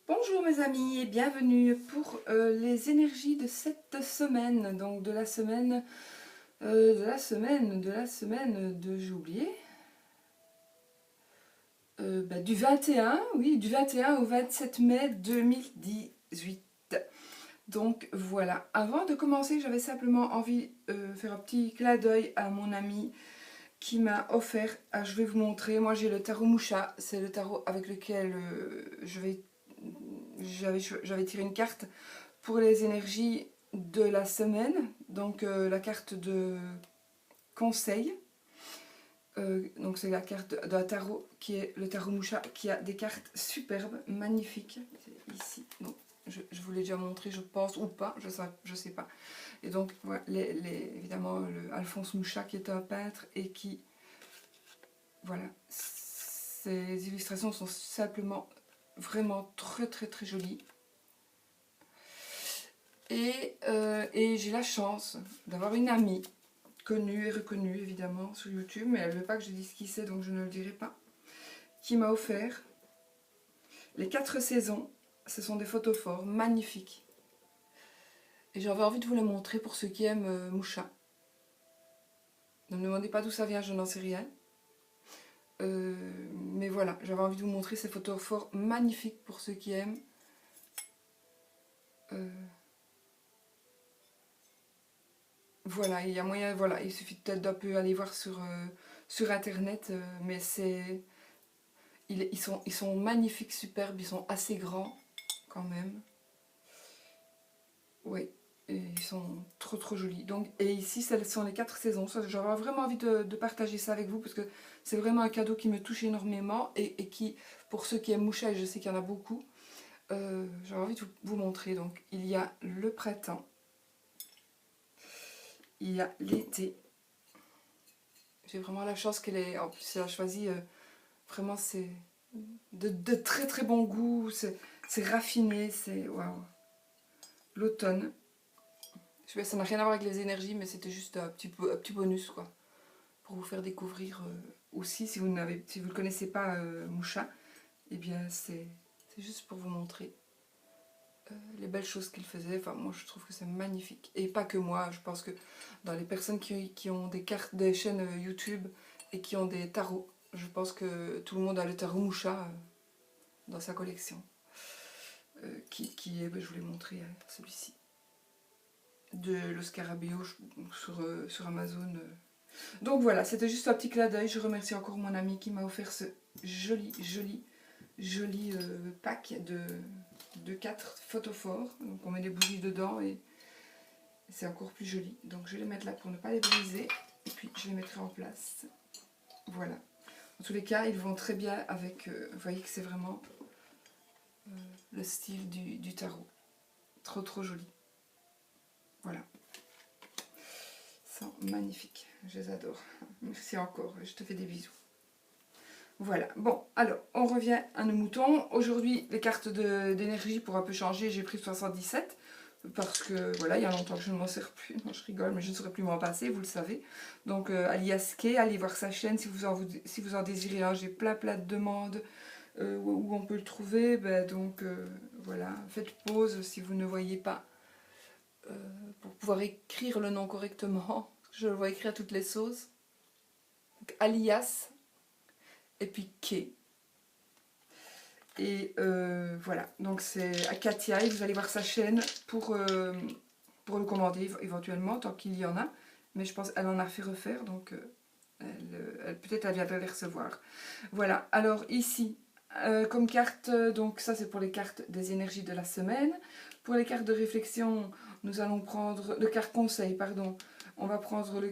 Bonjour mes amis et bienvenue pour les énergies de cette semaine, donc de la semaine, j'ai oublié, du 21, oui, du 21 au 27 mai 2018. Donc voilà, avant de commencer, j'avais simplement envie de faire un petit clin d'œil à mon ami qui m'a offert, je vais vous montrer, moi j'ai le tarot Moucha, c'est le tarot avec lequel j'avais tiré une carte pour les énergies de la semaine, donc la carte de conseil. Donc c'est la carte d'un tarot qui est le tarot Moucha qui a des cartes superbes, magnifiques. C'est ici. Donc, je vous l'ai déjà montré, je pense, ou pas, je sais pas. Et donc voilà, évidemment Alphonse Moucha qui est un peintre et qui, voilà, ces illustrations sont simplement vraiment très jolies. Et j'ai la chance d'avoir une amie, connue et reconnue évidemment sur YouTube, mais elle ne veut pas que je dise qui c'est, donc je ne le dirai pas, qui m'a offert les 4 saisons. Ce sont des photos forts, magnifiques. Et j'avais envie de vous les montrer pour ceux qui aiment Moucha. Ne me demandez pas d'où ça vient, je n'en sais rien. Mais voilà, j'avais envie de vous montrer ces photos forts magnifiques pour ceux qui aiment. Voilà, il y a moyen, voilà, il suffit peut-être d'un peu aller voir sur internet, mais ils sont magnifiques, superbes, ils sont assez grands quand même. Oui, et ils sont trop jolis. Donc, et ici, ce sont les 4 saisons. J'aurais vraiment envie de partager ça avec vous parce que c'est vraiment un cadeau qui me touche énormément et qui, pour ceux qui aiment Moucha, et je sais qu'il y en a beaucoup, j'aurais envie de vous montrer. Donc, il y a le printemps, il y a l'été. J'ai vraiment la chance qu'elle ait, en plus, elle a choisi, vraiment, c'est de très bon goût, c'est raffiné, c'est waouh. L'automne. Je sais pas, ça n'a rien à voir avec les énergies, mais c'était juste un petit bonus quoi, pour vous faire découvrir aussi si vous ne connaissez pas Moucha, eh bien c'est juste pour vous montrer les belles choses qu'il faisait. Enfin moi je trouve que c'est magnifique et pas que moi. Je pense que dans les personnes qui ont des cartes, des chaînes YouTube et qui ont des tarots, je pense que tout le monde a le tarot Moucha dans sa collection. Qui est, je vous l'ai montré, celui-ci, de le Scarabeo sur Amazon. Donc voilà, c'était juste un petit clin d'œil. Je remercie encore mon ami qui m'a offert ce joli pack de 4 photophores. Donc on met des bougies dedans et c'est encore plus joli. Donc je vais les mettre là pour ne pas les briser. Et puis je les mettrai en place. Voilà. En tous les cas, ils vont très bien avec... vous voyez que c'est vraiment le style du tarot. Trop joli. Voilà. Ils sont magnifiques. Je les adore. Merci encore. Je te fais des bisous. Voilà, bon, alors, on revient à nos moutons. Aujourd'hui, les cartes d'énergie pour un peu changer, j'ai pris 77. Parce que, voilà, il y a longtemps que je ne m'en sers plus. Non, je rigole, mais je ne saurais plus m'en passer, vous le savez. Donc, Alias Kay, allez voir sa chaîne si vous en désirez un. J'ai plein de demandes où on peut le trouver. Ben, donc, voilà, faites pause si vous ne voyez pas. Pour pouvoir écrire le nom correctement. Je le vois écrire à toutes les sauces. Donc, Alias et puis Kay. Et voilà, donc c'est à Katia, et vous allez voir sa chaîne pour le commander éventuellement, tant qu'il y en a. Mais je pense qu'elle en a fait refaire, donc peut-être elle viendra les recevoir. Voilà, alors ici, comme carte, donc ça c'est pour les cartes des énergies de la semaine. Pour les cartes de réflexion, nous allons prendre, de cartes conseil, pardon, on va prendre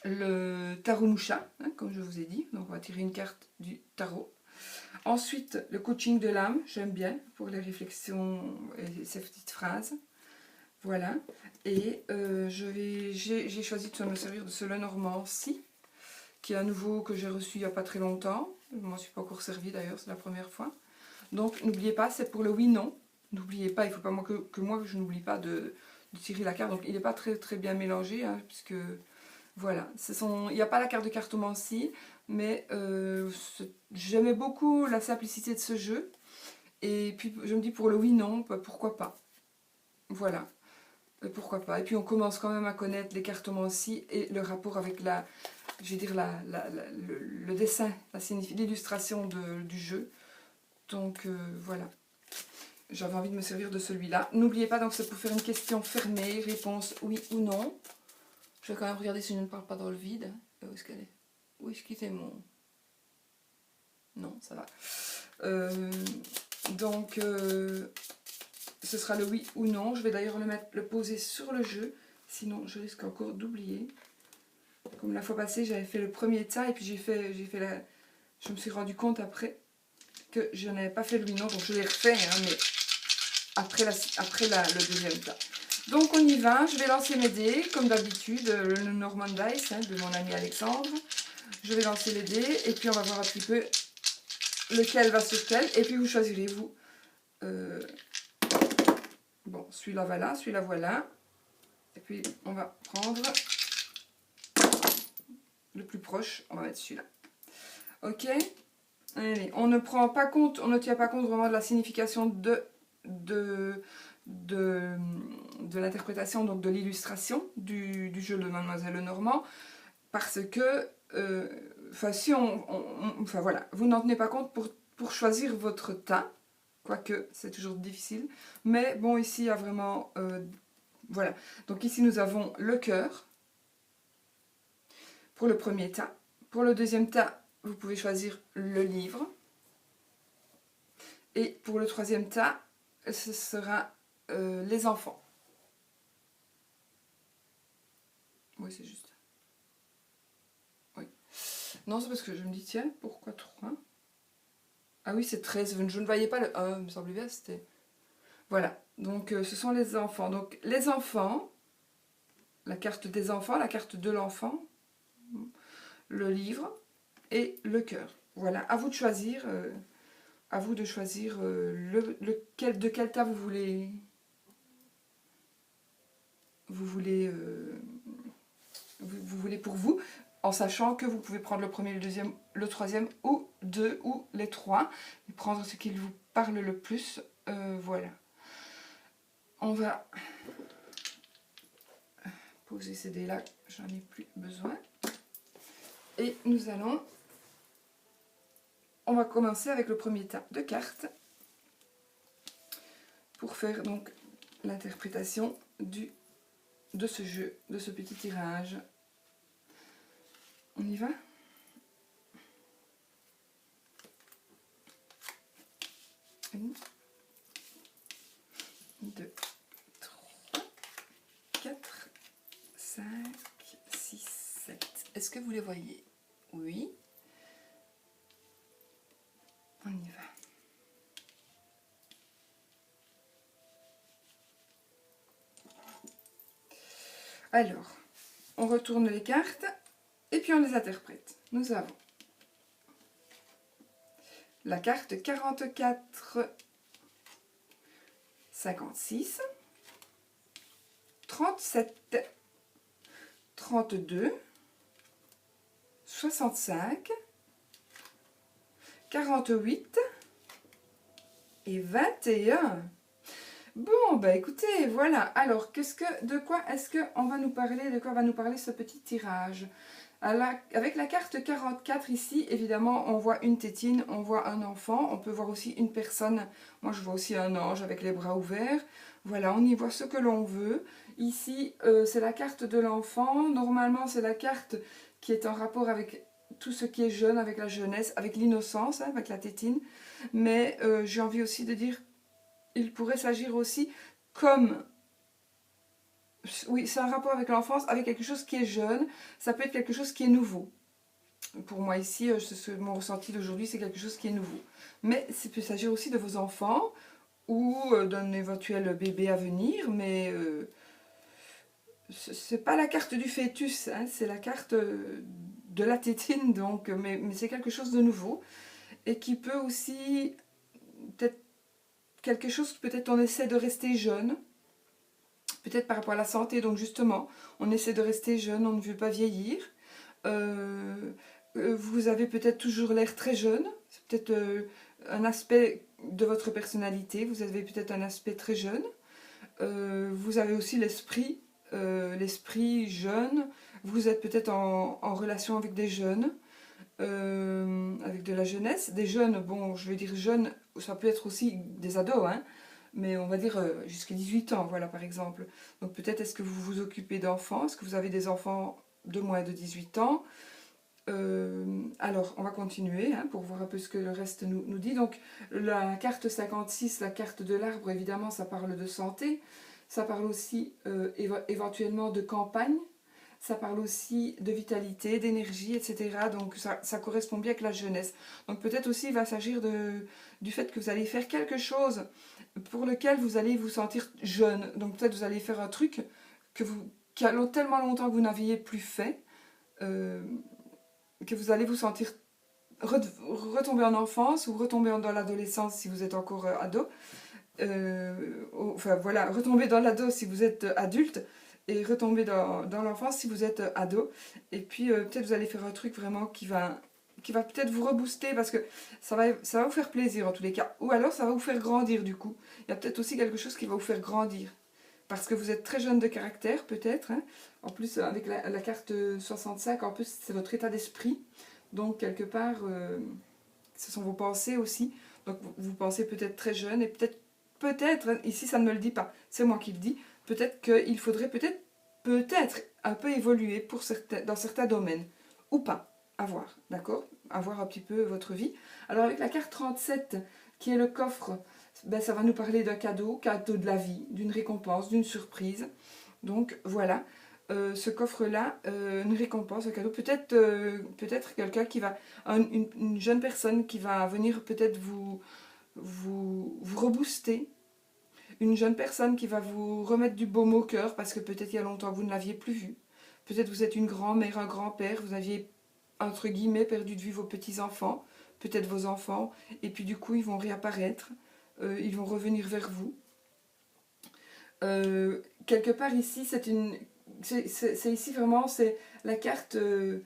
le tarot Moucha, hein, comme je vous ai dit. Donc on va tirer une carte du tarot. Ensuite, le coaching de l'âme, j'aime bien pour les réflexions et ces petites phrases. Voilà. Et j'ai choisi de me servir de ce Lenormand-ci, qui est un nouveau que j'ai reçu il n'y a pas très longtemps. Je ne m'en suis pas encore servi d'ailleurs, c'est la première fois. Donc n'oubliez pas, c'est pour le oui-non. N'oubliez pas, il ne faut pas que moi je n'oublie pas de tirer la carte. Donc il n'est pas très bien mélangé, hein, puisque voilà, il n'y a pas la carte de cartomancie, mais j'aimais beaucoup la simplicité de ce jeu. Et puis je me dis pour le oui, non, bah, pourquoi pas. Voilà, pourquoi pas. Et puis on commence quand même à connaître l'écartomancie et le rapport avec la, je vais dire le dessin, l'illustration du jeu. Donc voilà, j'avais envie de me servir de celui-là. N'oubliez pas, donc c'est pour faire une question fermée, réponse oui ou non. Je vais quand même regarder si je ne parle pas dans le vide. Où est-ce qu'elle est? Où est-ce qu'il est mon... Non, ça va. Donc, ce sera le oui ou non. Je vais d'ailleurs le poser sur le jeu. Sinon, je risque encore d'oublier. Comme la fois passée, j'avais fait le premier tas et puis je me suis rendu compte après que je n'avais pas fait le oui non. Donc, je l'ai refait, hein, mais après le deuxième tas. Donc, on y va. Je vais lancer mes dés, comme d'habitude, le Norman Dice, hein, de mon ami Alexandre. Je vais lancer les dés et puis on va voir un petit peu lequel va sur quel. Et puis vous choisirez, vous. Bon, celui-là voilà, celui-là voilà. Et puis on va prendre le plus proche. On va mettre celui-là. Ok. Allez, on ne prend pas compte, on ne tient pas compte vraiment de la signification de l'interprétation, donc de l'illustration du jeu de Mademoiselle Lenormand. Parce que... enfin voilà, vous n'en tenez pas compte pour choisir votre tas, quoique c'est toujours difficile, mais bon ici il y a vraiment, voilà, donc ici nous avons le cœur pour le premier tas, pour le deuxième tas vous pouvez choisir le livre, et pour le troisième tas ce sera les enfants. Oui c'est juste. Non, c'est parce que je me dis, tiens, pourquoi 3? Ah oui, c'est 13. Je ne voyais pas le 1, il me semblait bien, c'était... Voilà, donc ce sont les enfants. Donc les enfants, la carte des enfants, la carte de l'enfant, le livre et le cœur. Voilà, à vous de choisir, de quel tas vous voulez pour vous, en sachant que vous pouvez prendre le premier, le deuxième, le troisième, ou deux, ou les trois, et prendre ce qui vous parle le plus. Voilà. On va poser ces dés-là, j'en ai plus besoin. Et on va commencer avec le premier tas de cartes pour faire donc l'interprétation de ce jeu, de ce petit tirage. On y va? Une, 2, 3, 4, 5, 6, 7. Est-ce que vous les voyez? Oui. On y va. Alors, on retourne les cartes et puis on les interprète. Nous avons la carte 44, 56, 37, 32, 65, 48 et 21. Bon, bah écoutez, voilà. Alors, de quoi va nous parler ce petit tirage? Avec la carte 44 ici, évidemment, on voit une tétine, on voit un enfant, on peut voir aussi une personne. Moi, je vois aussi un ange avec les bras ouverts. Voilà, on y voit ce que l'on veut. Ici, c'est la carte de l'enfant. Normalement, c'est la carte qui est en rapport avec tout ce qui est jeune, avec la jeunesse, avec l'innocence, hein, avec la tétine. Mais j'ai envie aussi de dire, il pourrait s'agir aussi comme... Oui, c'est un rapport avec l'enfance, avec quelque chose qui est jeune. Ça peut être quelque chose qui est nouveau. Pour moi ici, mon ressenti d'aujourd'hui, c'est quelque chose qui est nouveau. Mais ça peut s'agir aussi de vos enfants ou d'un éventuel bébé à venir. Mais c'est pas la carte du fœtus, hein, c'est la carte de la tétine. Donc, mais c'est quelque chose de nouveau. Et qui peut aussi... peut-être quelque chose, peut-être on essaie de rester jeune. Peut-être par rapport à la santé, donc justement, on essaie de rester jeune, on ne veut pas vieillir. Vous avez peut-être toujours l'air très jeune, c'est peut-être un aspect de votre personnalité. Vous avez peut-être un aspect très jeune. Vous avez aussi l'esprit jeune. Vous êtes peut-être en relation avec des jeunes, avec de la jeunesse. Des jeunes, bon, je vais dire jeunes, ça peut être aussi des ados, hein, mais on va dire jusqu'à 18 ans, voilà, par exemple. Donc peut-être est-ce que vous vous occupez d'enfants? Est-ce que vous avez des enfants de moins de 18 ans? Alors, on va continuer hein, pour voir un peu ce que le reste nous dit. Donc, la carte 56, la carte de l'arbre, évidemment, ça parle de santé. Ça parle aussi éventuellement de campagne. Ça parle aussi de vitalité, d'énergie, etc. Donc, ça correspond bien avec la jeunesse. Donc, peut-être aussi, il va s'agir du fait que vous allez faire quelque chose pour lequel vous allez vous sentir jeune. Donc, peut-être vous allez faire un truc qui a tellement longtemps que vous n'aviez plus fait. Que vous allez vous sentir retomber en enfance ou retomber dans l'adolescence si vous êtes encore ado. Enfin voilà, retomber dans l'ado si vous êtes adulte et retomber dans l'enfance si vous êtes ado. Et puis peut-être vous allez faire un truc vraiment qui va peut-être vous rebooster parce que ça va vous faire plaisir en tous les cas. Ou alors ça va vous faire grandir du coup. Il y a peut-être aussi quelque chose qui va vous faire grandir. Parce que vous êtes très jeune de caractère, peut-être. Hein. En plus, avec la carte 65, en plus, c'est votre état d'esprit. Donc, quelque part, ce sont vos pensées aussi. Donc, vous pensez peut-être très jeune. Et peut-être, ici, ça ne me le dit pas. C'est moi qui le dis. Peut-être qu'il faudrait peut-être un peu évoluer dans certains domaines. Ou pas. À voir, d'accord? À voir un petit peu votre vie. Alors, avec la carte 37, qui est le coffre... Ben, ça va nous parler d'un cadeau de la vie, d'une récompense, d'une surprise. Donc voilà, ce coffre-là, une récompense, un cadeau, peut-être quelqu'un qui va, une jeune personne qui va venir peut-être vous rebooster, une jeune personne qui va vous remettre du baume au cœur parce que peut-être il y a longtemps vous ne l'aviez plus vu. Peut-être vous êtes une grand-mère, un grand-père, vous aviez entre guillemets perdu de vue vos petits-enfants, peut-être vos enfants, et puis du coup ils vont réapparaître. Ils vont revenir vers vous. Quelque part ici, c'est ici vraiment, c'est la carte de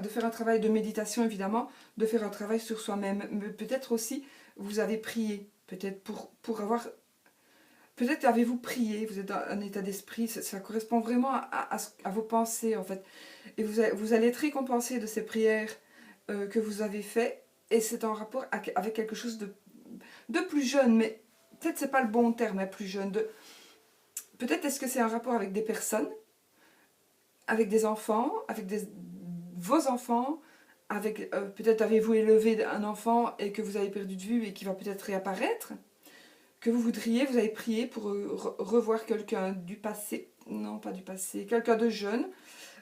faire un travail de méditation évidemment, de faire un travail sur soi-même. Mais peut-être aussi, vous avez prié, peut-être pour avoir... Peut-être avez-vous prié, vous êtes dans un état d'esprit, ça correspond vraiment à vos pensées en fait. Et vous allez être récompensé de ces prières que vous avez faites, et c'est en rapport avec quelque chose de plus jeune, mais peut-être c'est pas le bon terme, hein, plus jeune. Peut-être est-ce que c'est un rapport avec des personnes, avec des enfants, avec vos enfants, avec peut-être avez-vous élevé un enfant et que vous avez perdu de vue et qui va peut-être réapparaître, que vous avez prié pour revoir quelqu'un du passé, non pas du passé, quelqu'un de jeune.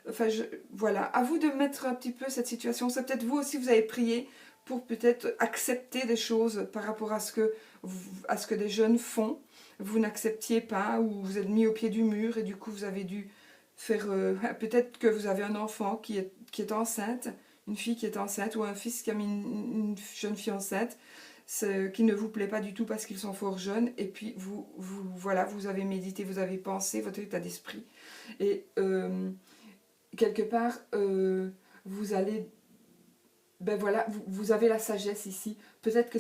Enfin, voilà, à vous de mettre un petit peu cette situation. C'est peut-être vous aussi, vous avez prié pour peut-être accepter des choses par rapport à ce que des jeunes font. Vous n'acceptiez pas ou vous êtes mis au pied du mur et du coup vous avez dû faire... peut-être que vous avez un enfant qui est enceinte, une fille qui est enceinte ou un fils qui a mis une jeune fille enceinte qui ne vous plaît pas du tout parce qu'ils sont fort jeunes et puis voilà, vous avez médité, vous avez pensé, votre état d'esprit et... quelque part, vous allez... Ben voilà, vous avez la sagesse ici. Peut-être que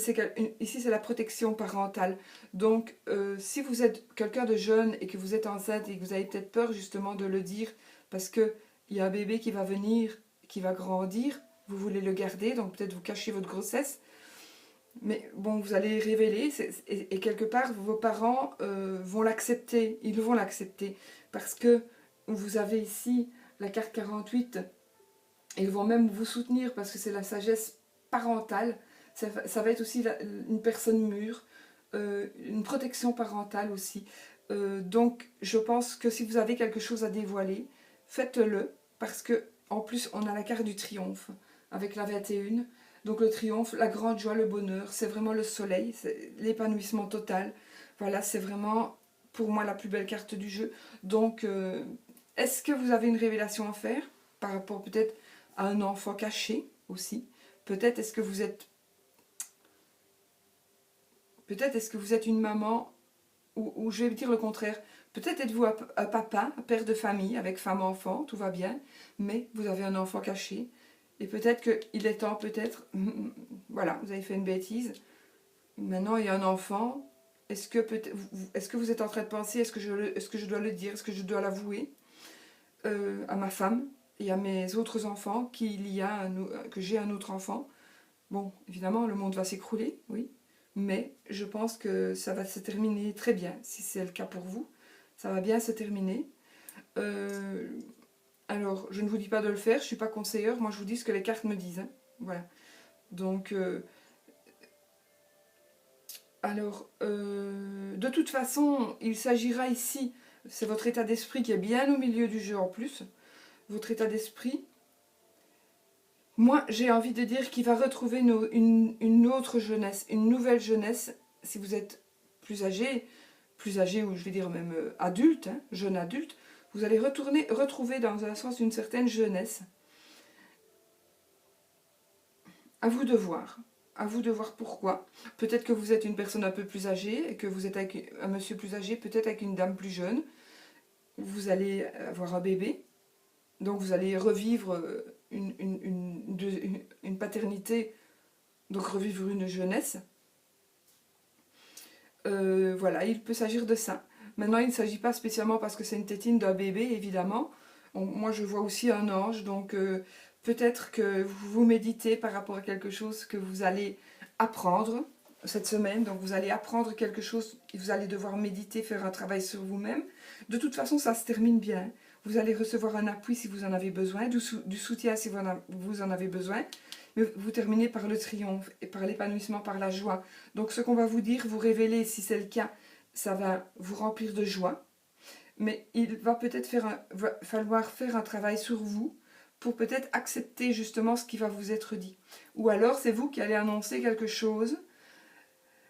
ici, c'est la protection parentale. Donc, si vous êtes quelqu'un de jeune et que vous êtes enceinte et que vous avez peut-être peur justement de le dire, parce qu'il y a un bébé qui va venir, qui va grandir, vous voulez le garder, donc peut-être vous cachez votre grossesse. Mais bon, vous allez révéler, et quelque part, vos parents vont l'accepter. Ils vont l'accepter. Parce que vous avez ici la carte 48, ils vont même vous soutenir parce que c'est la sagesse parentale. Ça va être aussi une personne mûre, une protection parentale aussi. Donc je pense que si vous avez quelque chose à dévoiler, faites-le parce que en plus on a la carte du triomphe avec la 21. Donc le triomphe, la grande joie, le bonheur, c'est vraiment le soleil, c'est l'épanouissement total. Voilà, c'est vraiment pour moi la plus belle carte du jeu. Donc est-ce que vous avez une révélation à faire par rapport peut-être à un enfant caché aussi? Peut-être est-ce que vous êtes une maman ou je vais dire le contraire. Peut-être êtes-vous un papa, un père de famille avec femme-enfant, tout va bien, mais vous avez un enfant caché. Et peut-être qu'il est temps, peut-être, voilà, vous avez fait une bêtise, Maintenant, il y a un enfant. Est-ce que vous êtes en train de penser, est-ce que je dois le dire, est-ce que je dois l'avouer à ma femme et à mes autres enfants que j'ai un autre enfant? Bon, évidemment, le monde va s'écrouler, oui, mais je pense que ça va se terminer très bien, si c'est le cas pour vous. Ça va bien se terminer. Euh, alors, je ne vous dis pas de le faire, je ne suis pas conseillère, moi je vous dis ce que les cartes me disent, hein. Voilà. Donc, de toute façon, il s'agira ici, c'est votre état d'esprit qui est bien au milieu du jeu en plus, votre état d'esprit. Moi, j'ai envie de dire qu'il va retrouver une autre jeunesse, une nouvelle jeunesse, si vous êtes plus âgé ou je vais dire même adulte, hein, jeune adulte, vous allez retrouver dans un sens une certaine jeunesse. À vous de voir. À vous de voir pourquoi. Peut-être que vous êtes une personne un peu plus âgée et que vous êtes avec un monsieur plus âgé, peut-être avec une dame plus jeune. Vous allez avoir un bébé. Donc vous allez revivre une paternité, donc revivre une jeunesse. Voilà, il peut s'agir de ça. Maintenant, il ne s'agit pas spécialement parce que c'est une tétine d'un bébé, évidemment. Moi, je vois aussi un ange, donc peut-être que vous méditez par rapport à quelque chose que vous allez apprendre cette semaine. Donc, vous allez apprendre quelque chose, vous allez devoir méditer, faire un travail sur vous-même. De toute façon, ça se termine bien. Vous allez recevoir un appui si vous en avez besoin, du soutien si vous en avez besoin. Mais vous terminez par le triomphe et par l'épanouissement, par la joie. Donc ce qu'on va vous dire, vous révéler, si c'est le cas, ça va vous remplir de joie. Mais il va peut-être falloir faire un travail sur vous pour peut-être accepter justement ce qui va vous être dit. Ou alors c'est vous qui allez annoncer quelque chose.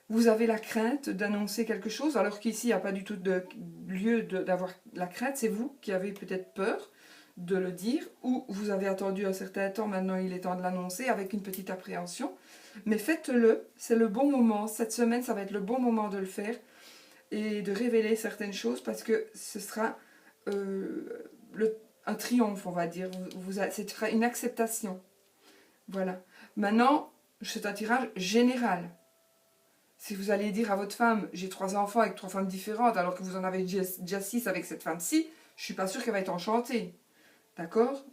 Vous avez la crainte d'annoncer quelque chose, alors qu'ici, il n'y a pas du tout de lieu d'avoir la crainte. C'est vous qui avez peut-être peur de le dire, ou vous avez attendu un certain temps, maintenant il est temps de l'annoncer avec une petite appréhension. Mais faites-le, c'est le bon moment. Cette semaine, ça va être le bon moment de le faire et de révéler certaines choses parce que ce sera un triomphe, on va dire. Ce sera une acceptation. Voilà. Maintenant, c'est un tirage général. Si vous allez dire à votre femme, j'ai 3 enfants avec 3 femmes différentes, alors que vous en avez déjà 6 avec cette femme-ci, je suis pas sûre qu'elle va être enchantée. D'accord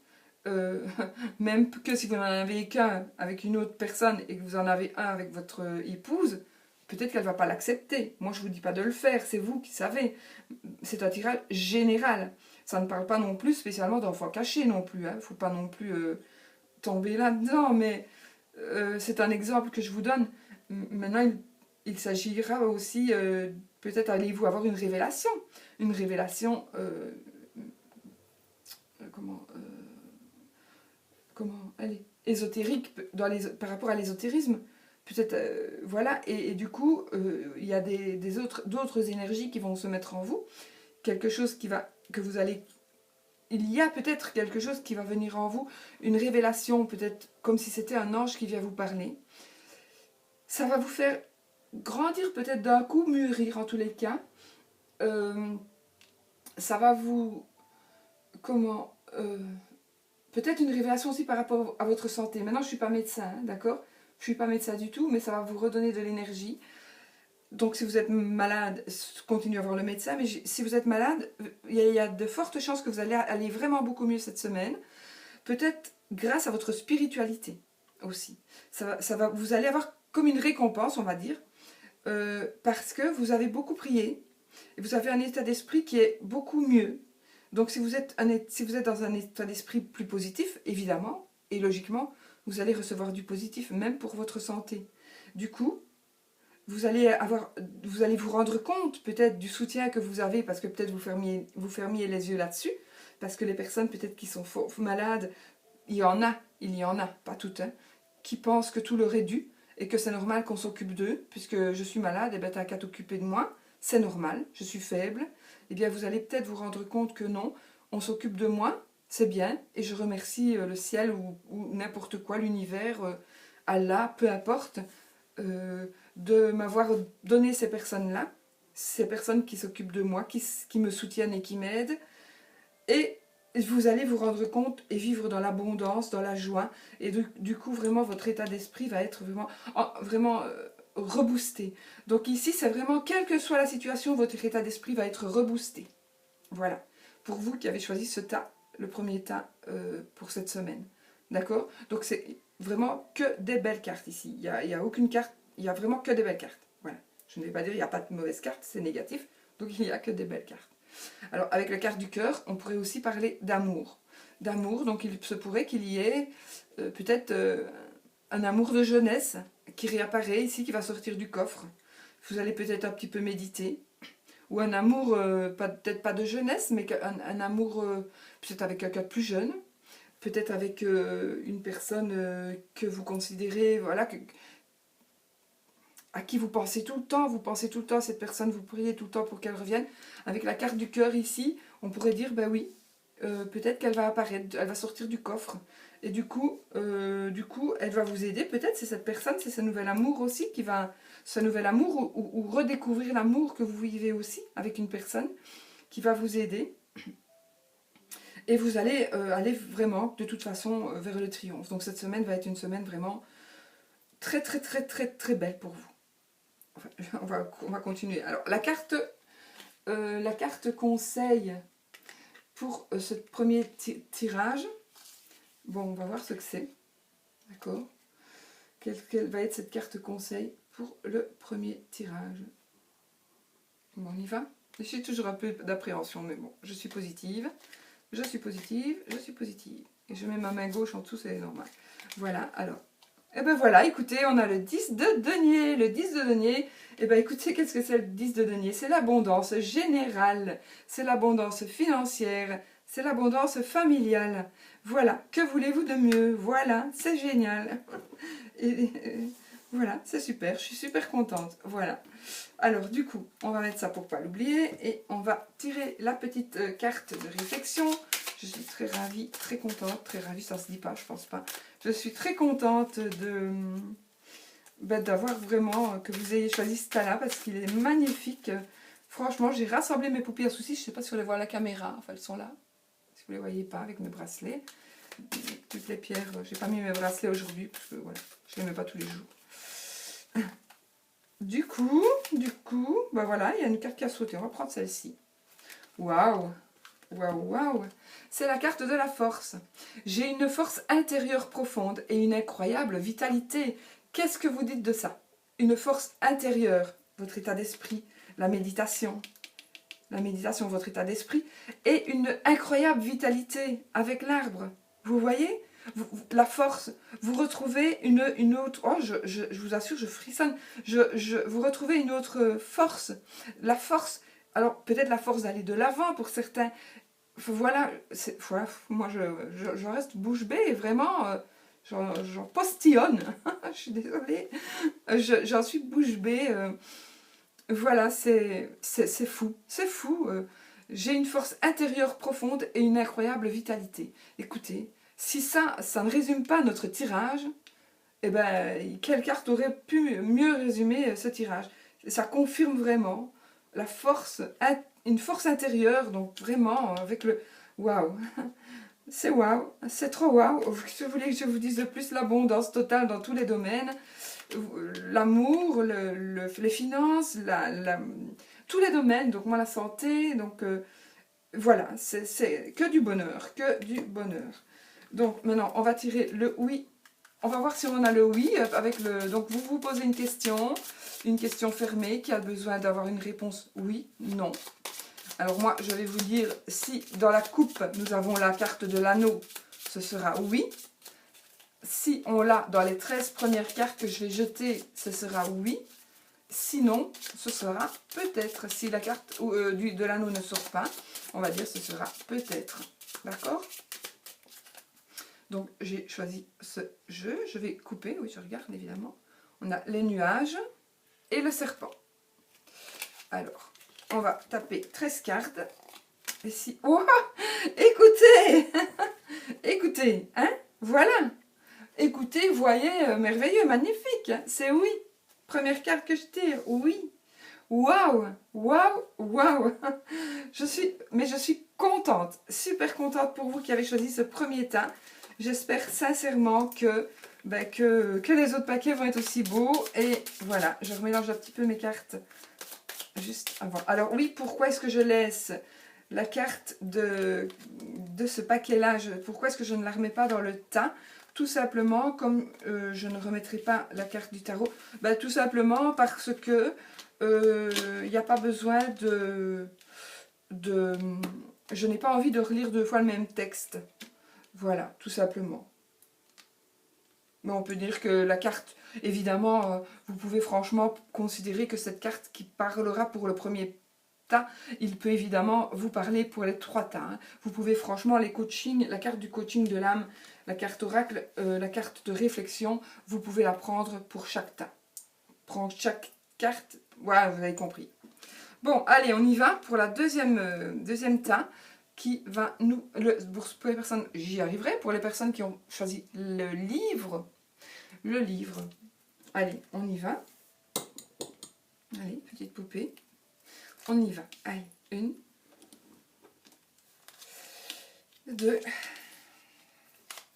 Même que si vous n'en avez qu'un avec une autre personne et que vous en avez un avec votre épouse, peut-être qu'elle ne va pas l'accepter. Moi, je ne vous dis pas de le faire, c'est vous qui savez. C'est un tirage général. Ça ne parle pas non plus spécialement d'enfants cachés non plus. Il ne faut pas non plus tomber là-dedans, mais c'est un exemple que je vous donne. Maintenant, il s'agira aussi, peut-être allez-vous avoir une révélation. Une révélation, allez, ésotérique par rapport à l'ésotérisme. Peut-être, voilà, et du coup, il y a d'autres énergies qui vont se mettre en vous. Quelque chose il y a peut-être quelque chose qui va venir en vous, une révélation, peut-être comme si c'était un ange qui vient vous parler. Ça va vous faire grandir peut-être d'un coup, mûrir en tous les cas. Ça va vous... Comment peut-être une révélation aussi par rapport à votre santé. Maintenant, je ne suis pas médecin, hein, d'accord? Je ne suis pas médecin du tout, mais ça va vous redonner de l'énergie. Donc, si vous êtes malade, continuez à voir le médecin. Mais si vous êtes malade, il y a de fortes chances que vous allez aller vraiment beaucoup mieux cette semaine. Peut-être grâce à votre spiritualité aussi. Vous allez avoir comme une récompense, on va dire, parce que vous avez beaucoup prié et vous avez un état d'esprit qui est beaucoup mieux. Donc si vous êtes dans un état d'esprit plus positif, évidemment, et logiquement, vous allez recevoir du positif, même pour votre santé. Du coup, vous allez vous rendre compte peut-être du soutien que vous avez, parce que peut-être vous fermiez les yeux là-dessus, parce que les personnes peut-être qui sont malades, il y en a, pas toutes, hein, qui pensent que tout leur est dû, et que c'est normal qu'on s'occupe d'eux, puisque je suis malade, et bien t'as qu'à t'occuper de moi, c'est normal, je suis faible. Eh bien vous allez peut-être vous rendre compte que non, on s'occupe de moi, c'est bien, et je remercie le ciel ou n'importe quoi, l'univers, Allah, peu importe, de m'avoir donné ces personnes-là, ces personnes qui s'occupent de moi, qui me soutiennent et qui m'aident, et vous allez vous rendre compte et vivre dans l'abondance, dans la joie, et du coup vraiment votre état d'esprit va être vraiment reboosté. Donc ici, c'est vraiment, quelle que soit la situation, votre état d'esprit va être reboosté. Voilà. Pour vous qui avez choisi ce tas, le premier tas pour cette semaine. D'accord? Donc c'est vraiment que des belles cartes ici. Il y a aucune carte, il y a vraiment que des belles cartes. Voilà. Je ne vais pas dire il n'y a pas de mauvaises cartes, c'est négatif. Donc il n'y a que des belles cartes. Alors avec la carte du cœur, on pourrait aussi parler d'amour. D'amour, donc il se pourrait qu'il y ait peut-être un amour de jeunesse qui réapparaît ici, qui va sortir du coffre. Vous allez peut-être un petit peu méditer. Ou un amour, peut-être pas de jeunesse, mais un amour peut-être avec quelqu'un de plus jeune. Peut-être avec une personne que vous considérez, voilà, à qui vous pensez tout le temps à cette personne, vous priez tout le temps pour qu'elle revienne. Avec la carte du cœur ici, on pourrait dire, ben oui, peut-être qu'elle va apparaître, elle va sortir du coffre. Et du coup, elle va vous aider. Peut-être c'est cette personne, c'est ce nouvel amour aussi qui va, ce nouvel amour ou redécouvrir l'amour que vous vivez aussi avec une personne qui va vous aider. Et vous allez aller vraiment, de toute façon, vers le triomphe. Donc cette semaine va être une semaine vraiment très très très très très belle pour vous. Enfin, on va continuer. Alors la carte conseil pour ce premier tirage. Bon, on va voir ce que c'est. D'accord? Quelle va être cette carte conseil pour le premier tirage? Bon, on y va? Je suis toujours un peu d'appréhension, mais bon, je suis positive. Je suis positive, je suis positive. Et je mets ma main gauche en dessous, c'est normal. Voilà, alors. Et ben voilà, écoutez, on a le 10 de denier. Le 10 de denier, et ben écoutez, qu'est-ce que c'est le 10 de denier? C'est l'abondance générale, c'est l'abondance financière, c'est l'abondance familiale. Voilà, que voulez-vous de mieux? Voilà, c'est génial. Et voilà, c'est super, je suis super contente. Voilà. Alors du coup, on va mettre ça pour pas l'oublier et on va tirer la petite carte de réflexion. Je suis très ravie, très contente, très ravie, ça se dit pas, je pense pas. Je suis très contente de d'avoir vraiment, que vous ayez choisi ce tas-là parce qu'il est magnifique. Franchement, j'ai rassemblé mes poupées à soucis, je sais pas si vous les voyez à la caméra, enfin elles sont là. Si vous les voyez pas avec mes bracelets. Toutes les pierres, j'ai pas mis mes bracelets aujourd'hui parce que voilà, je les mets pas tous les jours. Du coup, bah voilà, il y a une carte qui a sauté. On va prendre celle-ci. Waouh, waouh, waouh. C'est la carte de la force. J'ai une force intérieure profonde et une incroyable vitalité. Qu'est-ce que vous dites de ça? Une force intérieure, votre état d'esprit, la méditation, votre état d'esprit, et une incroyable vitalité avec l'arbre. Vous voyez? La force, vous retrouvez une autre, oh je vous assure, je frissonne, vous retrouvez une autre force, la force, alors peut-être la force d'aller de l'avant pour certains, voilà, moi je reste bouche bée, vraiment, j'en postillonne, je suis désolée, j'en suis bouche bée, voilà, c'est fou, c'est fou, j'ai une force intérieure profonde et une incroyable vitalité, écoutez, si ça ne résume pas notre tirage, eh ben, quelle carte aurait pu mieux résumer ce tirage? Ça confirme vraiment la force, une force intérieure, donc vraiment avec le waouh, c'est trop waouh. Si vous voulez que je vous dise de plus, l'abondance totale dans tous les domaines, l'amour, les finances, tous les domaines, donc moi la santé, donc voilà, c'est que du bonheur, que du bonheur. Donc maintenant, on va tirer le oui. On va voir si on a le oui avec le. Donc vous vous posez une question fermée qui a besoin d'avoir une réponse oui, non. Alors moi, je vais vous dire si dans la coupe nous avons la carte de l'anneau, ce sera oui. Si on l'a dans les 13 premières cartes que je vais jeter, ce sera oui. Sinon, ce sera peut-être. Si la carte de l'anneau ne sort pas, on va dire ce sera peut-être. D'accord? Donc, j'ai choisi ce jeu. Je vais couper. Oui, je regarde, évidemment. On a les nuages et le serpent. Alors, on va taper 13 cartes. Et si... Oh, écoutez écoutez, hein? Voilà. Écoutez, voyez, merveilleux, magnifique. C'est oui. Première carte que je tire. Oui. Waouh, waouh, waouh. Je suis contente, super contente pour vous qui avez choisi ce premier tas. J'espère sincèrement que que les autres paquets vont être aussi beaux. Et voilà, je remélange un petit peu mes cartes juste avant. Alors oui, pourquoi est-ce que je laisse la carte de ce paquet-là, pourquoi est-ce que je ne la remets pas dans le tas? Tout simplement, comme je ne remettrai pas la carte du tarot, tout simplement parce que il n'y a pas besoin je n'ai pas envie de relire 2 fois le même texte. Voilà, tout simplement. Mais on peut dire que la carte, évidemment, vous pouvez franchement considérer que cette carte qui parlera pour le premier tas, il peut évidemment vous parler pour les 3 tas. Hein. Vous pouvez franchement, les coachings, la carte du coaching de l'âme, la carte oracle, la carte de réflexion, vous pouvez la prendre pour chaque tas. Prendre chaque carte, voilà, vous avez compris. Bon, allez, on y va pour la deuxième tas qui va nous... pour les personnes, j'y arriverai, pour les personnes qui ont choisi le livre. Allez, on y va. Allez, petite poupée. On y va. Allez, 1, 2,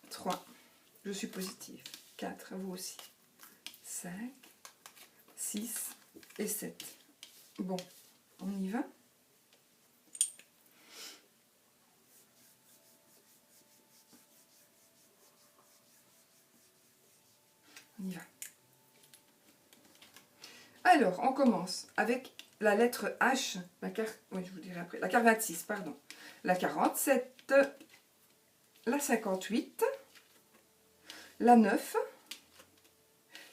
3. Je suis positive. 4, vous aussi. 5, 6 et 7. Bon, on y va. On y va. Alors, on commence avec la lettre H, la carte, oui, je vous dirai après, la carte 26, pardon. La 47, la 58, la 9,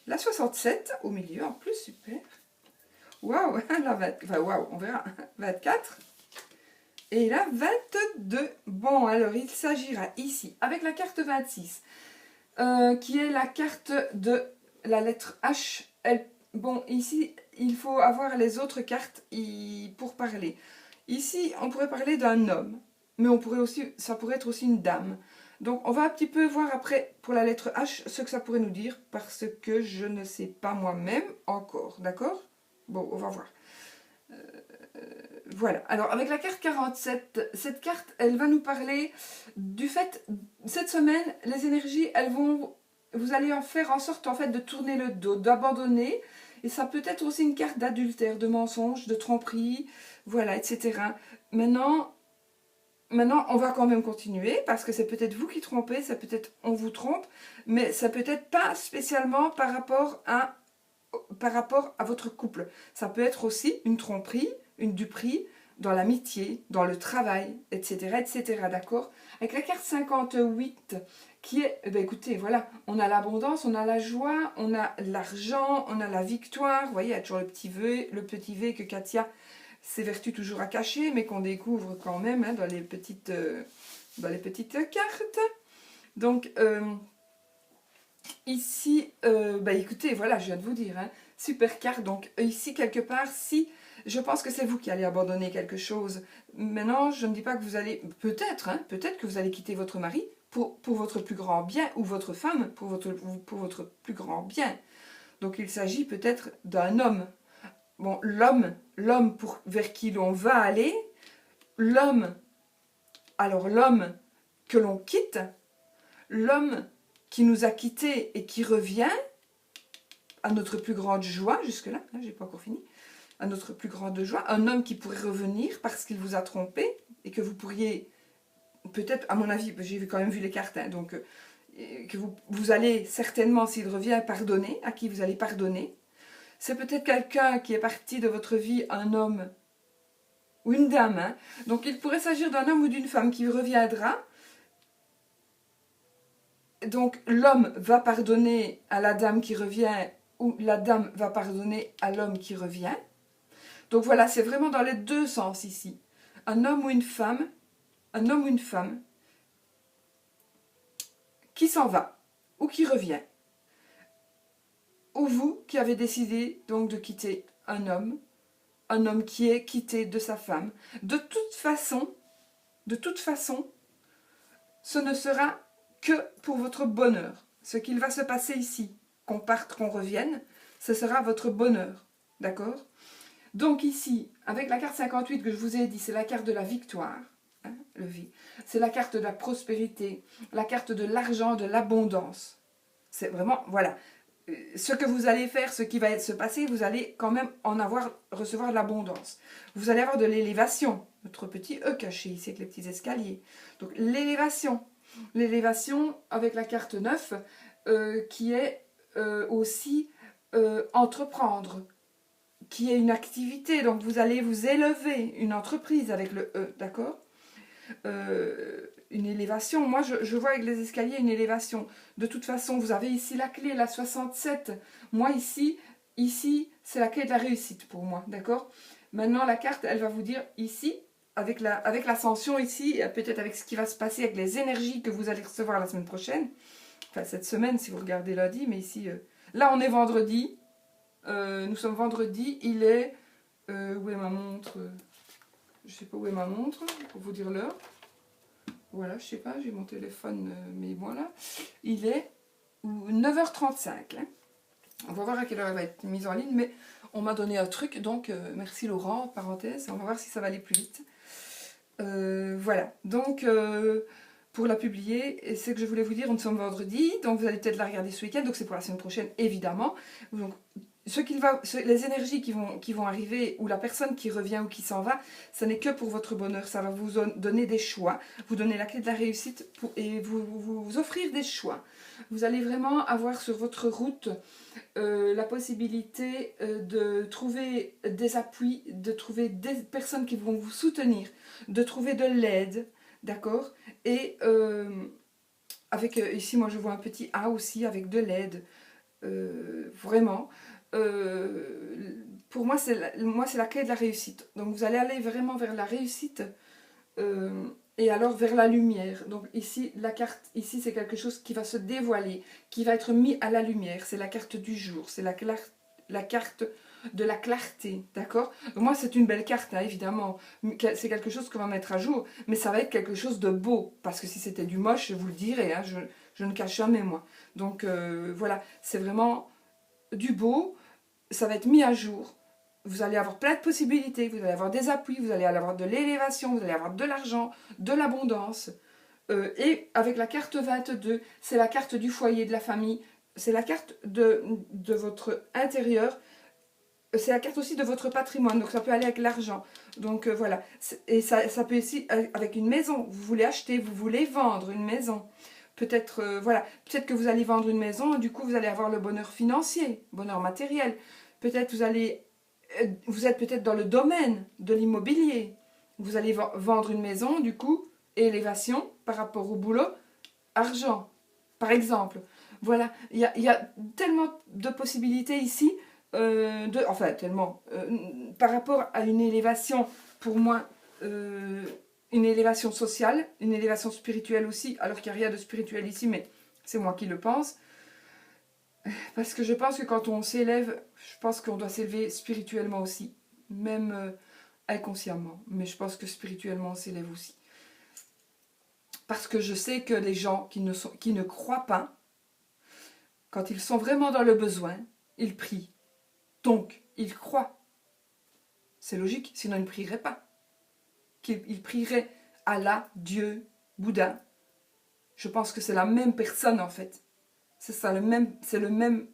la 67, au milieu en plus, super. Waouh, la 20, enfin waouh, on verra, 24 et la 22. Bon, alors il s'agira ici, avec la carte 26, qui est la carte de la lettre H. Bon, ici, il faut avoir les autres cartes pour parler. Ici, on pourrait parler d'un homme, mais ça pourrait être aussi une dame. Donc, on va un petit peu voir après, pour la lettre H, ce que ça pourrait nous dire, parce que je ne sais pas moi-même encore, d'accord? Bon, on va voir. Voilà, alors avec la carte 47, cette carte, elle va nous parler du fait, cette semaine, les énergies, vous allez en faire en sorte en fait de tourner le dos, d'abandonner, et ça peut être aussi une carte d'adultère, de mensonge, de tromperie, voilà, etc. Maintenant, on va quand même continuer, parce que c'est peut-être vous qui trompez, ça peut-être on vous trompe, mais ça peut être pas spécialement par rapport à votre couple. Ça peut être aussi une tromperie, une duperie, dans l'amitié, dans le travail, etc. etc. d'accord? Avec la carte 58, qui est, écoutez, voilà, on a l'abondance, on a la joie, on a l'argent, on a la victoire. Vous voyez, il y a toujours le petit V que Katia s'évertue toujours à cacher, mais qu'on découvre quand même hein, dans les petites cartes. Donc, ici, écoutez, voilà, je viens de vous dire, hein, super carte. Donc, ici, quelque part, si je pense que c'est vous qui allez abandonner quelque chose. Maintenant, je ne dis pas que vous allez, peut-être, hein, peut-être que vous allez quitter votre mari pour votre plus grand bien, ou votre femme pour votre plus grand bien. Donc, il s'agit peut-être d'un homme. Bon, l'homme vers qui l'on va aller, l'homme que l'on quitte, l'homme qui nous a quittés et qui revient, à notre plus grande joie, jusque-là, hein, j'ai pas encore fini, à notre plus grande joie, un homme qui pourrait revenir parce qu'il vous a trompé et que vous pourriez, peut-être, à mon avis, j'ai quand même vu les cartes, hein, donc que vous allez certainement, s'il revient, pardonner, à qui vous allez pardonner. C'est peut-être quelqu'un qui est parti de votre vie, un homme ou une dame. Hein. Donc il pourrait s'agir d'un homme ou d'une femme qui reviendra. Donc l'homme va pardonner à la dame qui revient ou la dame va pardonner à l'homme qui revient. Donc voilà, c'est vraiment dans les deux sens ici. Un homme ou une femme qui s'en va ou qui revient. Ou vous qui avez décidé donc de quitter un homme qui est quitté de sa femme. De toute façon, ce ne sera que pour votre bonheur. Ce qu'il va se passer ici, qu'on parte, qu'on revienne, ce sera votre bonheur. D'accord? Donc ici, avec la carte 58 que je vous ai dit, c'est la carte de la victoire. Hein, le V. C'est la carte de la prospérité, la carte de l'argent, de l'abondance. C'est vraiment, voilà. Ce que vous allez faire, ce qui va se passer, vous allez quand même recevoir de l'abondance. Vous allez avoir de l'élévation. Notre petit E caché ici avec les petits escaliers. Donc l'élévation. L'élévation avec la carte 9 qui est aussi entreprendre, qui est une activité. Donc vous allez vous élever, une entreprise avec le E, d'accord une élévation. Moi, je vois avec les escaliers une élévation. De toute façon, vous avez ici la clé, la 67. Moi, ici c'est la clé de la réussite pour moi, d'accord. Maintenant, la carte, elle va vous dire ici, avec l'ascension ici, peut-être avec ce qui va se passer, avec les énergies que vous allez recevoir la semaine prochaine, enfin cette semaine si vous regardez lundi, mais ici, là on est vendredi, nous sommes vendredi, il est, où est ma montre je sais pas où est ma montre, pour vous dire l'heure. Voilà, je sais pas, j'ai mon téléphone, mais voilà. Il est 9h35. Hein. On va voir à quelle heure elle va être mise en ligne, mais on m'a donné un truc, donc merci Laurent, parenthèse, on va voir si ça va aller plus vite. Voilà, donc pour la publier, et c'est que je voulais vous dire, nous sommes vendredi, donc vous allez peut-être la regarder ce week-end, donc c'est pour la semaine prochaine, évidemment. Donc, les énergies qui vont arriver, ou la personne qui revient ou qui s'en va, ce n'est que pour votre bonheur. Ça va vous donner des choix, vous donner la clé de la réussite et vous offrir des choix. Vous allez vraiment avoir sur votre route la possibilité de trouver des appuis, de trouver des personnes qui vont vous soutenir, de trouver de l'aide, d'accord. Et ici, moi je vois un petit A aussi avec de l'aide, vraiment. Pour moi, c'est la clé de la réussite. Donc vous allez aller vraiment vers la réussite et alors vers la lumière. Donc ici, la carte, ici c'est quelque chose qui va se dévoiler, qui va être mis à la lumière. C'est la carte du jour, c'est la carte de la clarté, d'accord. Moi c'est une belle carte, hein, évidemment. C'est quelque chose qu'on va mettre à jour, mais ça va être quelque chose de beau. Parce que si c'était du moche, je vous le dirais, hein, je ne cache jamais moi. Donc voilà, c'est vraiment du beau, ça va être mis à jour. Vous allez avoir plein de possibilités, vous allez avoir des appuis, vous allez avoir de l'élévation, vous allez avoir de l'argent, de l'abondance. Et avec la carte 22, c'est la carte du foyer, de la famille, c'est la carte de votre intérieur, c'est la carte aussi de votre patrimoine, donc ça peut aller avec l'argent. Donc voilà, et ça peut aussi avec une maison, vous voulez acheter, vous voulez vendre une maison. Peut-être voilà, peut-être que vous allez vendre une maison et du coup vous allez avoir le bonheur financier, bonheur matériel. Peut-être vous êtes peut-être dans le domaine de l'immobilier. Vous allez vendre une maison, du coup, élévation par rapport au boulot, argent, par exemple. Voilà, il y a tellement de possibilités ici, enfin tellement, par rapport à une élévation, pour moi, une élévation sociale, une élévation spirituelle aussi, alors qu'il n'y a rien de spirituel ici, mais c'est moi qui le pense. Parce que je pense que quand on s'élève, je pense qu'on doit s'élever spirituellement aussi, même inconsciemment, mais je pense que spirituellement on s'élève aussi. Parce que je sais que les gens qui ne croient pas, quand ils sont vraiment dans le besoin, ils prient. Donc, ils croient. C'est logique, sinon ils ne prieraient pas. Qu'ils prieraient Allah, Dieu, Bouddha. Je pense que c'est la même personne en fait. C'est ça, c'est le même,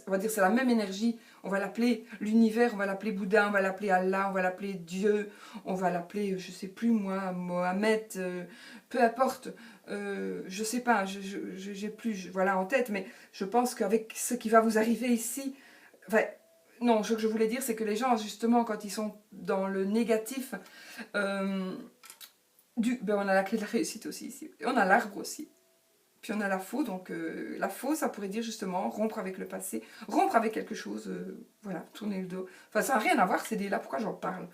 on va dire c'est la même énergie. On va l'appeler l'univers, on va l'appeler Bouddha, on va l'appeler Allah, on va l'appeler Dieu, on va l'appeler, je sais plus moi, Mohamed, peu importe. Je sais pas, j'ai plus voilà en tête, mais je pense qu'avec ce qui va vous arriver ici, enfin, non, ce que je voulais dire, c'est que les gens, justement, quand ils sont dans le négatif, on a la clé de la réussite aussi ici. Et on a l'arbre aussi. Puis on a la faux, donc la faux, ça pourrait dire justement rompre avec le passé, rompre avec quelque chose, voilà, tourner le dos. Enfin, ça n'a rien à voir, c'est là, pourquoi j'en parle.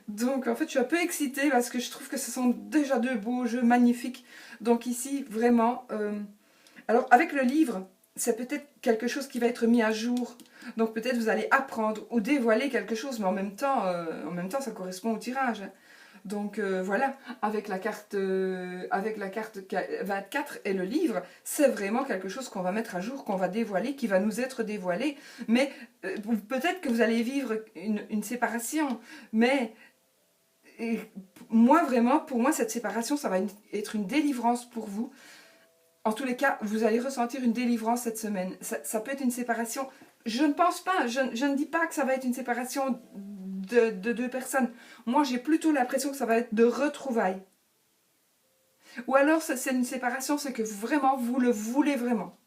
Donc en fait, je suis un peu excitée parce que je trouve que ce sont déjà deux beaux jeux magnifiques. Donc ici, vraiment... Alors avec le livre, c'est peut-être quelque chose qui va être mis à jour. Donc peut-être vous allez apprendre ou dévoiler quelque chose, mais en même temps ça correspond au tirage. Donc voilà, avec la carte 24 et le livre, c'est vraiment quelque chose qu'on va mettre à jour, qu'on va dévoiler, qui va nous être dévoilé. Mais peut-être que vous allez vivre une séparation, mais moi vraiment, pour moi cette séparation, ça va être une délivrance pour vous. En tous les cas, vous allez ressentir une délivrance cette semaine. Ça peut être une séparation. Je ne pense pas, je ne dis pas que ça va être une séparation de deux personnes. Moi, j'ai plutôt l'impression que ça va être de retrouvailles. Ou alors, c'est une séparation, c'est que vraiment, vous le voulez vraiment.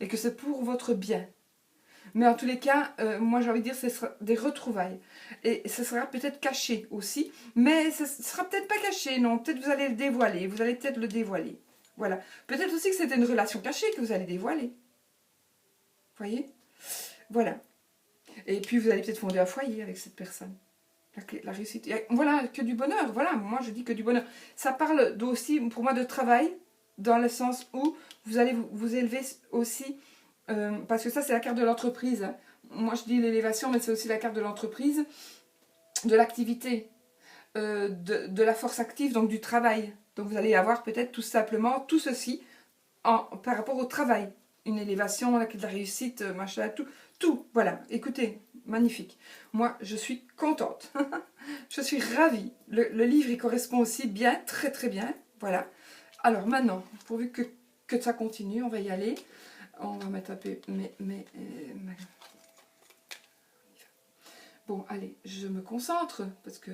Et que c'est pour votre bien. Mais en tous les cas, moi j'ai envie de dire, ce sera des retrouvailles. Et ce sera peut-être caché aussi. Mais ce sera peut-être pas caché, non. Peut-être vous allez le dévoiler. Vous allez peut-être le dévoiler. Voilà. Peut-être aussi que c'était une relation cachée que vous allez dévoiler. Vous voyez? Voilà. Et puis vous allez peut-être fonder un foyer avec cette personne. La réussite. Voilà, que du bonheur. Voilà, moi je dis que du bonheur. Ça parle aussi, pour moi, de travail, dans le sens où vous allez vous élever aussi, parce que ça c'est la carte de l'entreprise. Hein. Moi je dis l'élévation, mais c'est aussi la carte de l'entreprise, de l'activité, de la force active, donc du travail. Donc vous allez avoir peut-être tout simplement tout ceci par rapport au travail. Une élévation, de la réussite, machin, tout. Voilà, écoutez, magnifique. Moi, je suis contente. Je suis ravie. Le livre, il correspond aussi bien, très très bien. Voilà. Alors maintenant, pourvu que ça continue, on va y aller. On va mettre un peu... Bon, allez, je me concentre, parce que...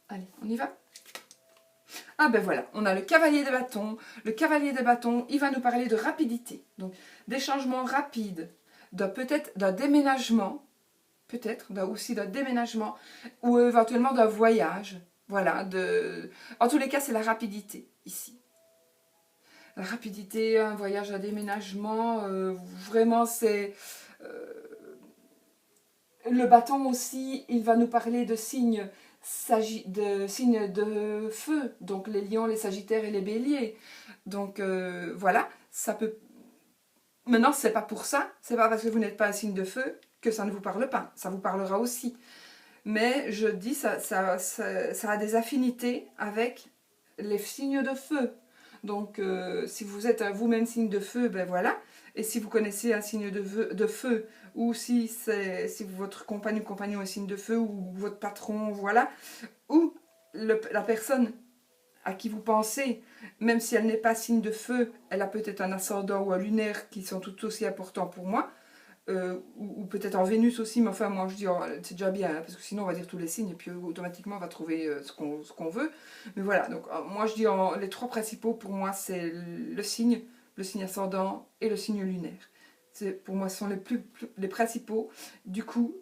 Allez, on y va? Ah ben voilà, on a le cavalier de bâton. Le cavalier de bâton, il va nous parler de rapidité. Donc, des changements rapides, peut-être d'un déménagement, aussi d'un déménagement, ou éventuellement d'un voyage. Voilà, en tous les cas, c'est la rapidité, ici. La rapidité, un voyage, un déménagement, vraiment, c'est... le bâton aussi, il va nous parler de signes de feu, donc les lions, les sagittaires et les béliers. Donc voilà, ça peut... Maintenant, c'est pas pour ça, c'est pas parce que vous n'êtes pas un signe de feu que ça ne vous parle pas, ça vous parlera aussi. Mais je dis, ça a des affinités avec les signes de feu. Donc si vous êtes vous-même signe de feu, ben voilà. Et si vous connaissez un signe de feu, ou si votre compagne ou compagnon est signe de feu, ou votre patron, voilà, ou la personne à qui vous pensez, même si elle n'est pas signe de feu, elle a peut-être un ascendant ou un lunaire qui sont tout aussi importants pour moi, ou peut-être en Vénus aussi, mais enfin moi je dis, oh, c'est déjà bien, hein, parce que sinon on va dire tous les signes, et puis automatiquement on va trouver ce qu'on veut. Mais voilà, donc moi je dis, les trois principaux pour moi c'est le signe ascendant et le signe lunaire. Pour moi ce sont les principaux. Du coup,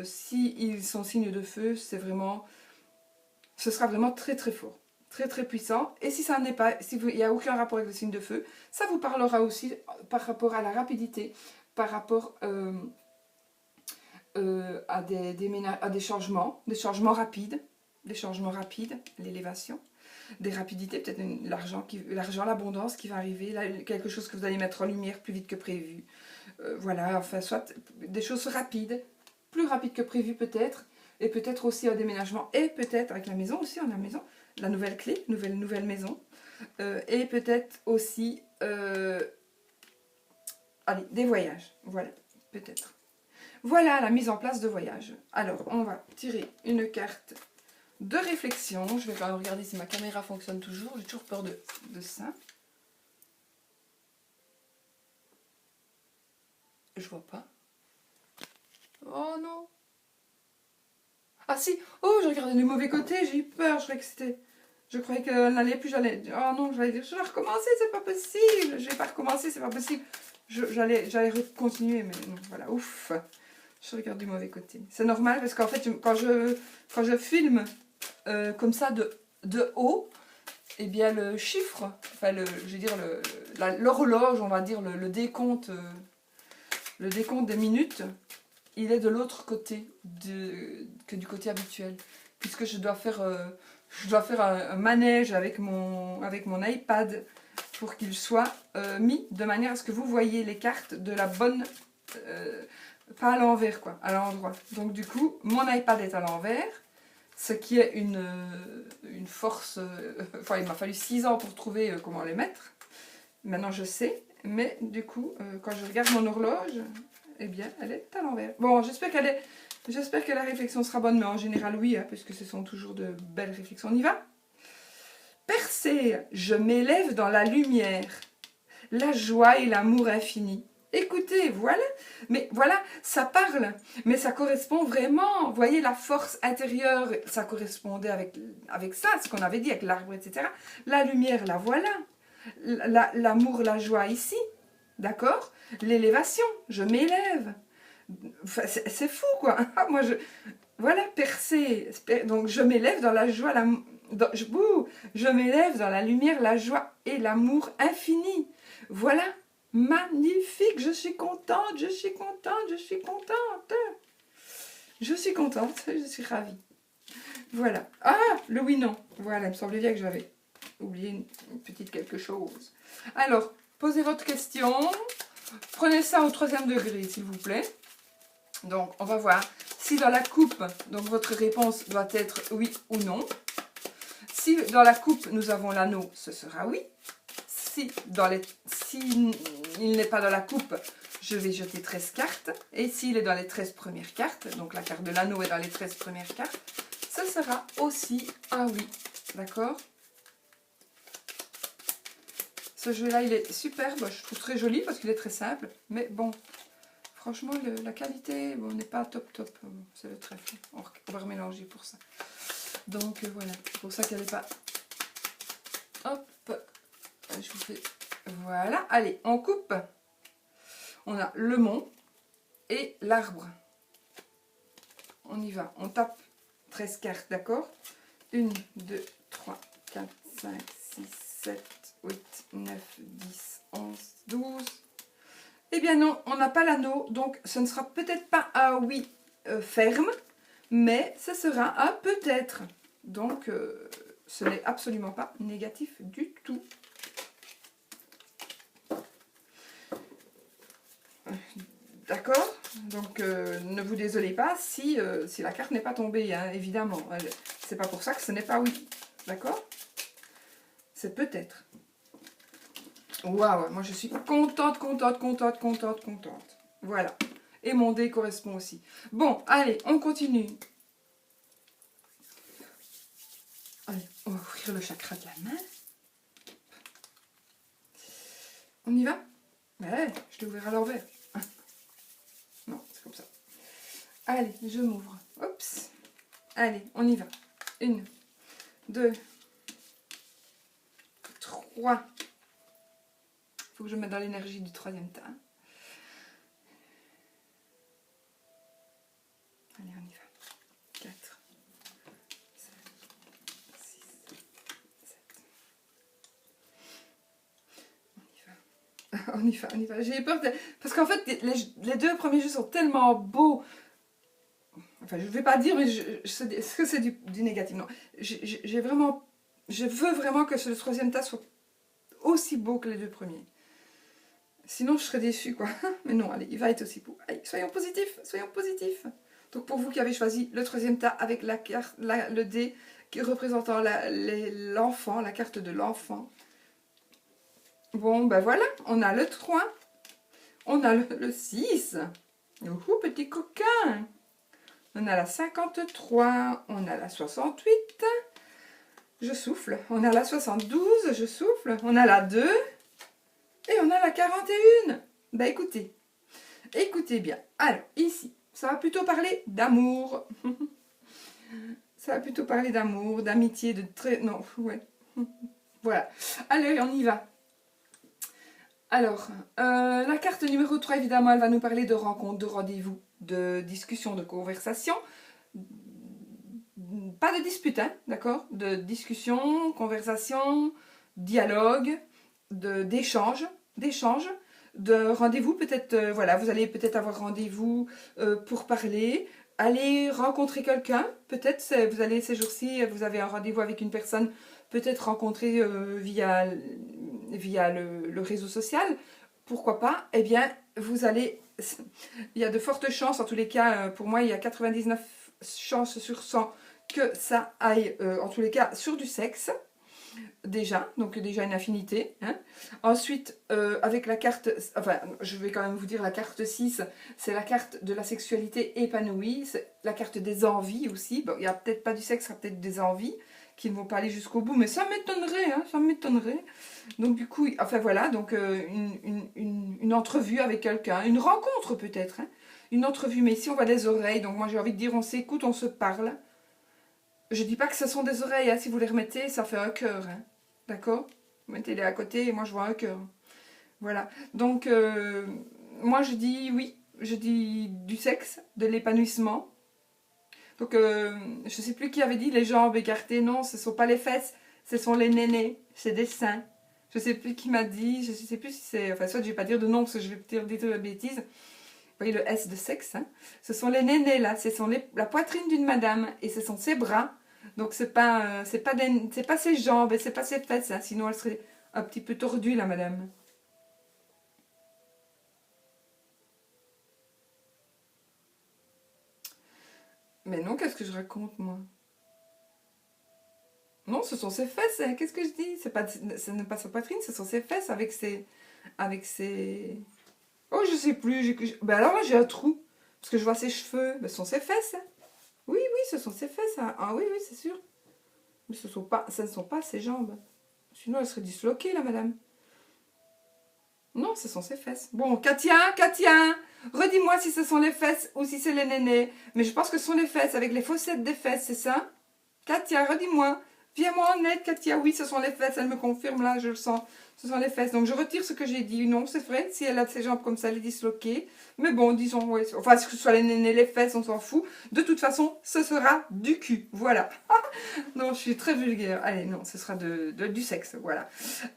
s'ils sont signes de feu, ce sera vraiment très très fort. Très très puissant. Et si ça n'est pas, il n'y a aucun rapport avec le signe de feu, ça vous parlera aussi par rapport à la rapidité, par rapport à des changements rapides, l'élévation, des rapidités, peut-être l'argent, l'abondance qui va arriver, quelque chose que vous allez mettre en lumière plus vite que prévu. Voilà, enfin, soit des choses rapides, plus rapides que prévu peut-être, et peut-être aussi un déménagement, et peut-être avec la maison aussi, on a la maison, la nouvelle clé, nouvelle maison, et peut-être aussi allez, des voyages, voilà, peut-être. Voilà la mise en place de voyages. Alors, on va tirer une carte de réflexion. Je vais quand même regarder si ma caméra fonctionne toujours. J'ai toujours peur de ça. Je vois pas. Oh non. Ah si. Oh, je regardais du mauvais côté. J'ai eu peur. Je croyais qu'elle n'allait plus. Oh non, j'allais dire, je vais recommencer. C'est pas possible. Je vais pas recommencer. C'est pas possible. J'allais continuer, mais non. Voilà. Ouf. Je regarde du mauvais côté. C'est normal parce qu'en fait, quand je filme comme ça de haut, eh bien le chiffre, enfin je veux dire l'horloge, on va dire le décompte des minutes, il est de l'autre côté que du côté habituel, puisque je dois faire un manège avec mon iPad pour qu'il soit mis de manière à ce que vous voyez les cartes de la bonne pas à l'envers, quoi, à l'endroit. Donc du coup, mon iPad est à l'envers, ce qui est une force... Enfin, il m'a fallu 6 ans pour trouver comment les mettre. Maintenant, je sais. Mais du coup, quand je regarde mon horloge, eh bien, elle est à l'envers. Bon, j'espère que la réflexion sera bonne, mais en général, oui, hein, puisque ce sont toujours de belles réflexions. On y va? percée, je m'élève dans la lumière, la joie et l'amour infini. Écoutez, voilà, mais voilà, ça parle, mais ça correspond vraiment. Vous voyez, la force intérieure, ça correspondait avec ça, ce qu'on avait dit, avec l'arbre, etc. La lumière, la voilà. L'amour, la joie ici, d'accord? L'élévation, je m'élève. Enfin, c'est fou, quoi. Moi, voilà, percée. Donc, je m'élève dans la joie, je m'élève dans la lumière, la joie et l'amour infini. Voilà. Magnifique, je suis contente, je suis contente, je suis contente. Je suis contente, je suis ravie. Voilà. Ah, le oui-non. Voilà, il me semblait bien que j'avais oublié une petite quelque chose. Alors, posez votre question. Prenez ça au 3e degré, s'il vous plaît. Donc, on va voir si dans la coupe, donc votre réponse doit être oui ou non. Si dans la coupe, nous avons l'anneau, ce sera oui. Si il n'est pas dans la coupe, je vais jeter 13 cartes. Et s'il est dans les 13 premières cartes, donc la carte de l'anneau est dans les 13 premières cartes, ce sera aussi un oui. D'accord? Ce jeu-là, il est superbe. Je trouve très joli parce qu'il est très simple. Mais bon, franchement, la qualité n'est pas top. C'est le trèfle. On va remélanger pour ça. Donc voilà, c'est pour ça qu'elle n'est pas... Hop, je vous fais... Voilà, allez, on coupe. On a le mont et l'arbre. On y va, on tape 13 cartes, d'accord? 1, 2, 3, 4, 5, 6, 7, 8, 9, 10, 11, 12. Eh bien non, on n'a pas l'anneau, donc ce ne sera peut-être pas un oui ferme, mais ce sera un peut-être. Donc ce n'est absolument pas négatif du tout. D'accord? Donc ne vous désolez pas si la carte n'est pas tombée, hein, évidemment. C'est pas pour ça que ce n'est pas oui. D'accord? C'est peut-être. Waouh, moi je suis contente. Voilà. Et mon dé correspond aussi. Bon, allez, on continue. Allez, on va ouvrir le chakra de la main. On y va? Ouais, je l'ai ouvert à l'envers. Non, c'est comme ça. Allez, je m'ouvre. Oups. Allez, on y va. 1, 2, 3. Il faut que je mette dans l'énergie du 3e tas. Allez, on y va. 4, 5, 6, 7. On y va. J'ai peur de... Parce qu'en fait, les 2 premiers jeux sont tellement beaux. Enfin, je ne vais pas dire, mais est-ce que c'est du négatif? Non. Je veux vraiment que le 3e tas soit aussi beau que les 2 premiers. Sinon, je serais déçue, quoi. Mais non, allez, il va être aussi beau. Allez, soyons positifs, soyons positifs. Donc, pour vous qui avez choisi le 3e tas avec la carte, le dé qui représentant l'enfant, la carte de l'enfant. Bon, ben voilà, on a le 3. On a le 6. Ouhou, petit coquin. On a la 53. On a la 68. Je souffle. On a la 72. Je souffle. On a la 2. Et on a la 41. Ben écoutez bien. Alors, ici, ça va plutôt parler d'amour. Ça va plutôt parler d'amour, d'amitié, de très... Non, ouais. Voilà. Allez, on y va. Alors, la carte numéro 3, évidemment, elle va nous parler de rencontres, de rendez-vous, de discussion, de conversation. Pas de dispute, hein, d'accord? De discussion, conversation, dialogue, d'échange, de rendez-vous, peut-être, voilà, vous allez peut-être avoir rendez-vous pour parler, aller rencontrer quelqu'un, peut-être, vous allez ces jours-ci, vous avez un rendez-vous avec une personne, peut-être rencontrée via le réseau social, pourquoi pas, eh bien, vous allez, il y a de fortes chances, en tous les cas, pour moi, il y a 99 chances sur 100 que ça aille, en tous les cas, sur du sexe, déjà, donc déjà une affinité. Hein. Ensuite, avec la carte, enfin, je vais quand même vous dire la carte 6, c'est la carte de la sexualité épanouie, c'est la carte des envies aussi. Bon, il n'y a peut-être pas du sexe, il y a peut-être des envies qui ne vont pas aller jusqu'au bout, mais ça m'étonnerait, hein, ça m'étonnerait. Donc du coup, enfin voilà, donc une entrevue avec quelqu'un, une rencontre peut-être, hein, une entrevue, mais ici on voit des oreilles, donc moi j'ai envie de dire on s'écoute, on se parle. Je dis pas que ce sont des oreilles, hein, si vous les remettez, ça fait un cœur, hein, d'accord? Vous mettez-les à côté et moi je vois un cœur. Voilà, donc moi je dis oui, je dis du sexe, de l'épanouissement. Donc je sais plus qui avait dit les jambes écartées, non, ce ne sont pas les fesses, ce sont les nénés, c'est des seins. Je sais plus qui m'a dit, je sais plus si c'est, enfin soit je vais pas dire de nom parce que je vais dire des bêtises. Vous voyez le S de sexe, hein. Ce sont les nénés là, ce sont la poitrine d'une madame et ce sont ses bras. Donc c'est pas ses jambes et c'est pas ses fesses, hein, sinon elle serait un petit peu tordue la madame. Mais non, qu'est-ce que je raconte, moi? Non, ce sont ses fesses, hein. Qu'est-ce que je dis? Ce n'est pas sa poitrine, ce sont ses fesses avec ses... Avec ses... Oh, je sais plus. Ben alors là, j'ai un trou. Parce que je vois ses cheveux. Ben, ce sont ses fesses, hein. Oui, oui, ce sont ses fesses, hein. Ah oui, oui, c'est sûr. Mais ce ne sont pas ses jambes. Sinon, elle serait disloquée, la madame. Non, ce sont ses fesses. Bon, Katia, redis-moi si ce sont les fesses ou si c'est les nénés. Mais je pense que ce sont les fesses, avec les fossettes des fesses, c'est ça? Katia, redis-moi. Viens-moi en aide, Katia. Oui, ce sont les fesses. Elle me confirme, là, je le sens. Ce sont les fesses. Donc, je retire ce que j'ai dit. Non, c'est vrai. Si elle a ses jambes comme ça, elle est disloquée. Mais bon, disons, ouais. Enfin, que ce soit les nénés, les fesses, on s'en fout. De toute façon, ce sera du cul. Voilà. Non, je suis très vulgaire. Allez, non, ce sera du sexe. Voilà.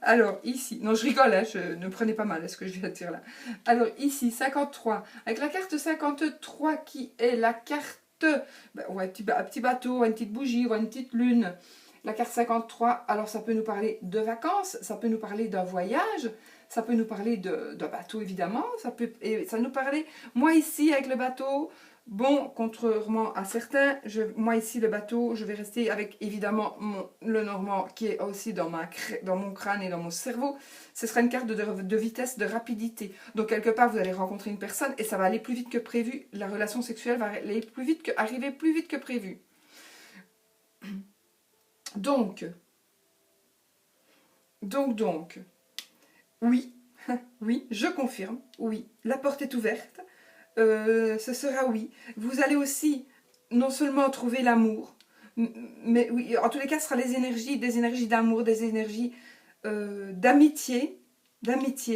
Alors, ici. Non, je rigole, hein, ne prenez pas mal à ce que je viens de dire là. Alors, ici, 53. Avec la carte 53 qui est la carte. Ben, ouais, un petit bateau, une petite bougie, ou une petite lune. La carte 53, alors ça peut nous parler de vacances, ça peut nous parler d'un voyage, ça peut nous parler d'un bateau évidemment, ça nous parler, moi ici avec le bateau, bon, contrairement à certains, moi ici le bateau, je vais rester avec évidemment le normand qui est aussi dans mon crâne et dans mon cerveau, ce sera une carte de vitesse, de rapidité, donc quelque part vous allez rencontrer une personne et ça va aller plus vite que prévu, la relation sexuelle va aller plus vite arriver plus vite que prévu. Donc, oui, oui, je confirme, oui, la porte est ouverte, ce sera oui. Vous allez aussi non seulement trouver l'amour, mais oui, en tous les cas, ce sera des énergies d'amour, des énergies d'amitié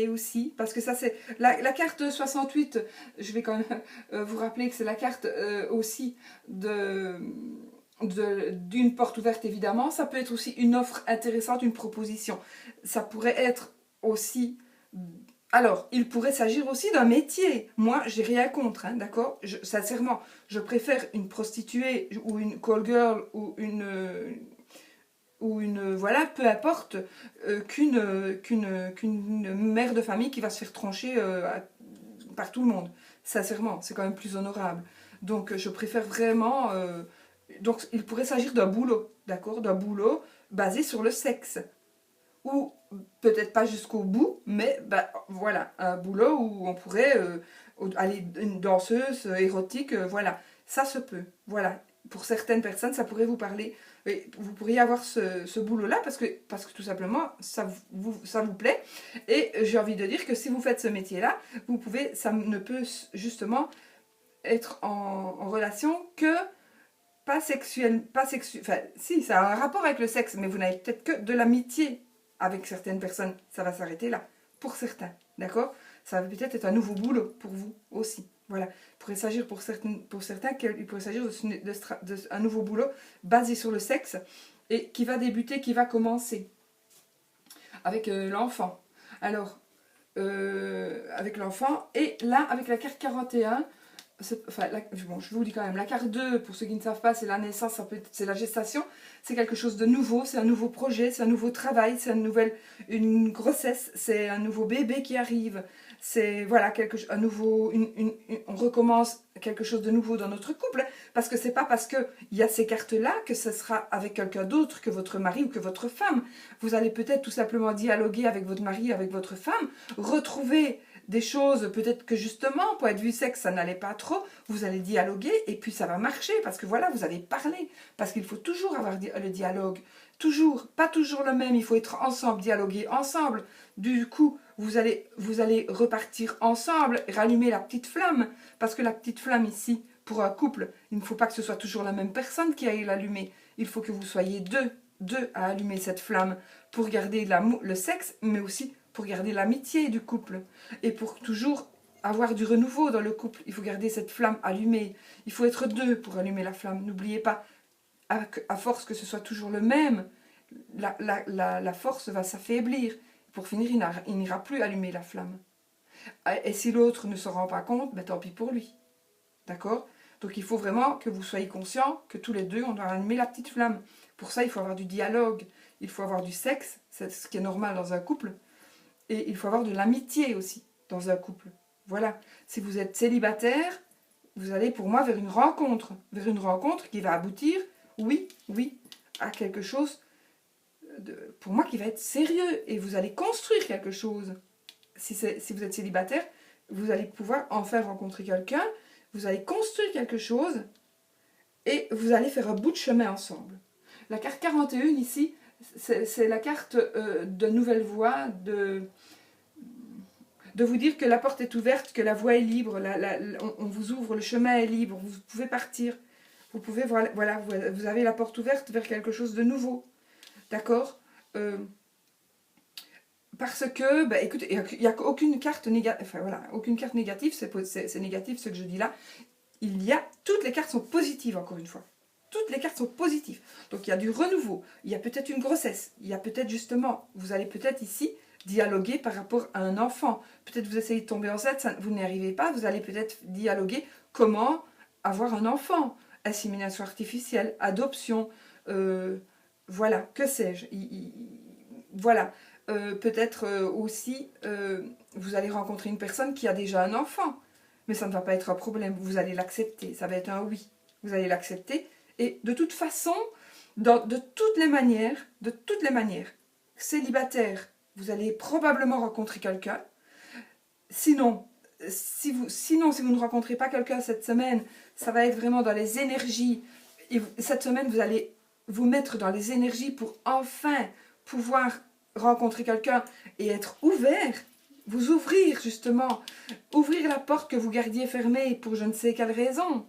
aussi, parce que ça c'est, la carte 68, je vais quand même vous rappeler que c'est la carte aussi d'une porte ouverte évidemment, ça peut être aussi une offre intéressante, une proposition. Ça pourrait être aussi... Alors, il pourrait s'agir aussi d'un métier. Moi, j'ai rien contre, hein, d'accord? Sincèrement, je préfère une prostituée ou une call girl ou voilà, peu importe, qu'une mère de famille qui va se faire trancher par tout le monde. Sincèrement, c'est quand même plus honorable. Donc, je préfère vraiment... donc, il pourrait s'agir d'un boulot, d'accord? D'un boulot basé sur le sexe. Ou peut-être pas jusqu'au bout, mais bah, voilà, un boulot où on pourrait aller une danseuse érotique, voilà. Ça se peut, voilà. Pour certaines personnes, ça pourrait vous parler. Et vous pourriez avoir ce boulot-là parce que tout simplement, ça vous plaît. Et j'ai envie de dire que si vous faites ce métier-là, ça ne peut justement être en relation que pas sexuel, enfin si, ça a un rapport avec le sexe, mais vous n'avez peut-être que de l'amitié avec certaines personnes, ça va s'arrêter là, pour certains, d'accord? Ça va peut-être être un nouveau boulot pour vous aussi, voilà. Il pourrait s'agir pour certains, il pourrait s'agir d'un nouveau boulot basé sur le sexe et qui va débuter, qui va commencer avec l'enfant. Alors, avec l'enfant, et là, avec la carte 41, enfin, bon, je vous dis quand même, la carte 2, pour ceux qui ne savent pas, c'est la naissance, c'est la gestation, c'est quelque chose de nouveau, c'est un nouveau projet, c'est un nouveau travail, c'est une grossesse, c'est un nouveau bébé qui arrive, c'est voilà, on recommence quelque chose de nouveau dans notre couple, parce que c'est pas parce qu'il y a ces cartes-là que ce sera avec quelqu'un d'autre que votre mari ou que votre femme. Vous allez peut-être tout simplement dialoguer avec votre mari, avec votre femme, retrouver des choses, peut-être que justement, point de vue sexe, ça n'allait pas trop, vous allez dialoguer et puis ça va marcher parce que voilà, vous allez parler. Parce qu'il faut toujours avoir le dialogue. Toujours, pas toujours le même, il faut être ensemble, dialoguer ensemble. Du coup, vous allez repartir ensemble, rallumer la petite flamme. Parce que la petite flamme ici, pour un couple, il ne faut pas que ce soit toujours la même personne qui aille l'allumer. Il faut que vous soyez deux à allumer cette flamme pour garder le sexe, mais aussi pour garder l'amitié du couple. Et pour toujours avoir du renouveau dans le couple, il faut garder cette flamme allumée. Il faut être deux pour allumer la flamme. N'oubliez pas, à force que ce soit toujours le même, la force va s'affaiblir. Pour finir, il n'ira plus allumer la flamme. Et si l'autre ne se rend pas compte, ben tant pis pour lui. D'accord? Donc il faut vraiment que vous soyez conscients que tous les deux, on doit allumer la petite flamme. Pour ça, il faut avoir du dialogue, il faut avoir du sexe, c'est ce qui est normal dans un couple. Et il faut avoir de l'amitié aussi dans un couple. Voilà. Si vous êtes célibataire, vous allez pour moi vers une rencontre qui va aboutir, oui, à quelque chose, pour moi, qui va être sérieux. Et vous allez construire quelque chose. Si vous êtes célibataire, vous allez pouvoir enfin rencontrer quelqu'un, vous allez construire quelque chose et vous allez faire un bout de chemin ensemble. La carte 41 ici, c'est la carte de nouvelle voie, de vous dire que la porte est ouverte, que la voie est libre, on vous ouvre, le chemin est libre, vous pouvez partir. Vous pouvez, voilà, vous avez la porte ouverte vers quelque chose de nouveau. D'accord? Parce que, bah, écoutez, il n'y a aucune carte négative, enfin voilà, aucune carte négative, c'est négatif ce que je dis là. Toutes les cartes sont positives, encore une fois. Toutes les cartes sont positives. Donc il y a du renouveau, il y a peut-être une grossesse, il y a peut-être justement, vous allez peut-être ici dialoguer par rapport à un enfant. Peut-être vous essayez de tomber enceinte, vous n'y arrivez pas, vous allez peut-être dialoguer comment avoir un enfant. Insémination artificielle, adoption, voilà, que sais-je. Voilà. Peut-être aussi, vous allez rencontrer une personne qui a déjà un enfant. Mais ça ne va pas être un problème, vous allez l'accepter, ça va être un oui. Vous allez l'accepter. Et de toute façon, de toutes les manières, célibataire, vous allez probablement rencontrer quelqu'un. Sinon, si vous ne rencontrez pas quelqu'un cette semaine, ça va être vraiment dans les énergies. Et cette semaine, vous allez vous mettre dans les énergies pour enfin pouvoir rencontrer quelqu'un et être ouvert, vous ouvrir justement, ouvrir la porte que vous gardiez fermée pour je ne sais quelle raison.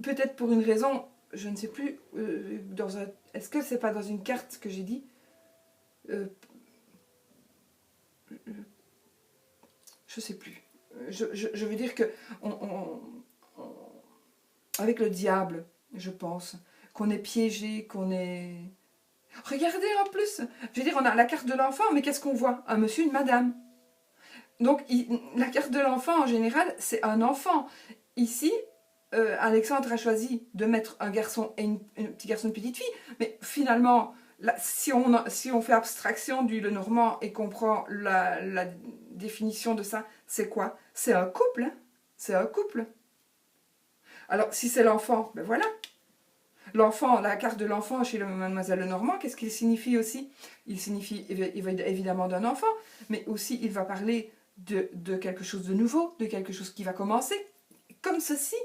Peut-être pour une raison, je ne sais plus, est-ce que c'est pas dans une carte que j'ai dit je sais plus. Je veux dire que avec le diable, je pense, qu'on est piégé, qu'on est... Regardez en plus, je veux dire, on a la carte de l'enfant, mais qu'est-ce qu'on voit? Un monsieur, une madame. Donc la carte de l'enfant, en général, c'est un enfant. Ici, Alexandre a choisi de mettre un garçon et un petit garçon, une petite fille, mais finalement, là, si on fait abstraction du Lenormand et qu'on prend la définition de ça, c'est quoi? C'est un couple, hein? C'est un couple. Alors, si c'est l'enfant, ben voilà. L'enfant, la carte de l'enfant chez Mademoiselle Lenormand, qu'est-ce qu'il signifie aussi? Il signifie évidemment d'un enfant, mais aussi il va parler de quelque chose de nouveau, de quelque chose qui va commencer, comme ceci.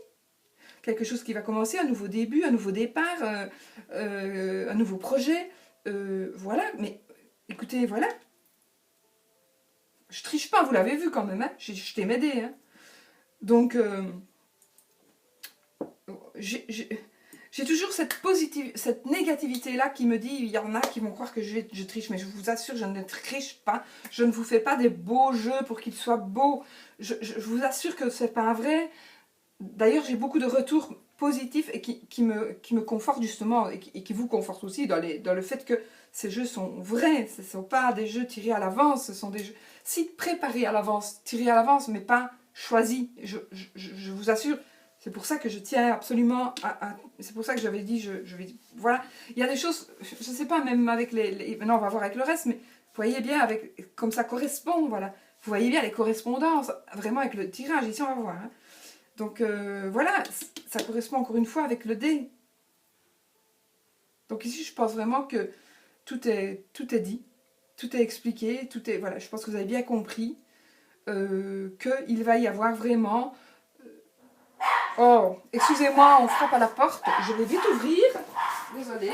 Quelque chose qui va commencer, un nouveau début, un nouveau départ, un nouveau projet. Voilà, mais écoutez, voilà. Je triche pas, vous l'avez vu quand même, hein? Je t'ai m'aidé. Hein? Donc, j'ai toujours cette négativité-là qui me dit, il y en a qui vont croire que je triche, mais je vous assure, je ne triche pas. Je ne vous fais pas des beaux jeux pour qu'ils soient beaux. Je vous assure que c'est pas vrai. D'ailleurs, j'ai beaucoup de retours positifs et qui me confortent justement et qui vous confortent aussi dans le fait que ces jeux sont vrais. Ce ne sont pas des jeux tirés à l'avance, ce sont des jeux, si préparés à l'avance, tirés à l'avance, mais pas choisis. Je vous assure, c'est pour ça que je tiens absolument c'est pour ça que j'avais dit, je vais... Voilà, il y a des choses, je ne sais pas, même avec maintenant on va voir avec le reste, mais vous voyez bien, comme ça correspond, voilà. Vous voyez bien les correspondances, vraiment avec le tirage, ici on va voir. Hein. Donc voilà, ça correspond encore une fois avec le dé. Donc ici, je pense vraiment que tout est dit, tout est expliqué, voilà, je pense que vous avez bien compris. qu'il va y avoir vraiment... Oh, excusez-moi, on frappe à la porte. Je vais vite ouvrir. Désolée.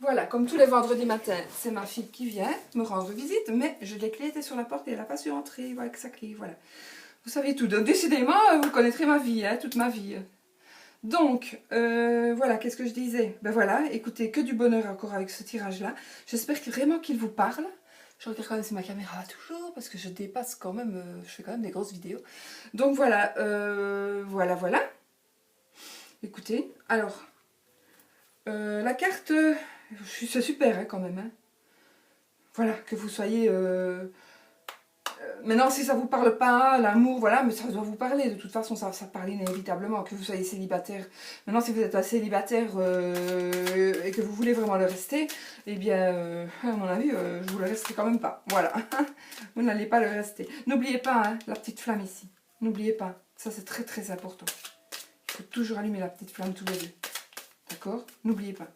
Voilà, comme tous les vendredis matins, c'est ma fille qui vient me rendre visite, mais les clés étaient sur la porte et elle n'a pas su entrer avec sa clé, voilà. Vous savez tout, donc décidément, vous connaîtrez ma vie, hein, toute ma vie. Donc, voilà, qu'est-ce que je disais? Ben voilà, écoutez, que du bonheur encore avec ce tirage-là. J'espère vraiment qu'il vous parle. Je regarde quand même si ma caméra va toujours, parce que je dépasse quand même, je fais quand même des grosses vidéos. Donc voilà, voilà. Écoutez, alors, la carte, c'est super hein, quand même. Hein. Voilà, que vous soyez... maintenant, si ça vous parle pas, l'amour, voilà, mais ça doit vous parler. De toute façon, ça parle inévitablement, que vous soyez célibataire. Maintenant, si vous êtes un célibataire et que vous voulez vraiment le rester, eh bien, à mon avis, je vous le resterai quand même pas. Voilà, vous n'allez pas le rester. N'oubliez pas hein, la petite flamme ici. N'oubliez pas, ça c'est très très important. Il faut toujours allumer la petite flamme tous les deux. D'accord? N'oubliez pas.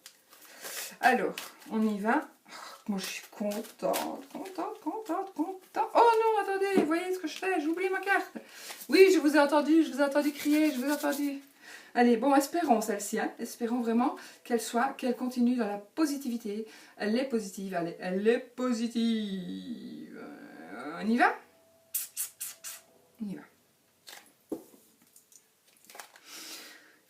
Alors, on y va. Moi, je suis contente. Oh non, attendez, vous voyez ce que je fais? J'ai oublié ma carte. Oui, je vous ai entendu crier, je vous ai entendu. Allez, bon, espérons celle-ci. Hein. Espérons vraiment qu'elle continue dans la positivité. Elle est positive, allez, elle est positive. On y va? On y va.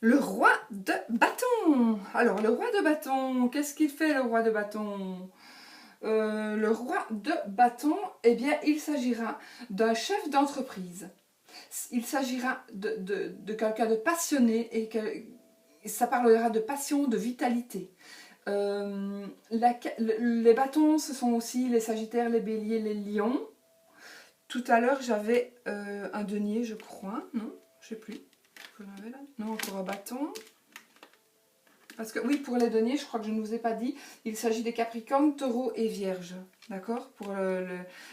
Le roi de bâton. Alors, le roi de bâton, qu'est-ce qu'il fait le roi de bâton? Le roi de bâton, eh bien, il s'agira d'un chef d'entreprise. Il s'agira de quelqu'un de passionné et ça parlera de passion, de vitalité. Les bâtons, ce sont aussi les sagittaires, les béliers, les lions. Tout à l'heure, j'avais un denier, je crois. Non, je ne sais plus. Non, encore un bâton. Parce que oui, pour les deniers, je crois que je ne vous ai pas dit, il s'agit des Capricornes, Taureaux et Vierges. D'accord?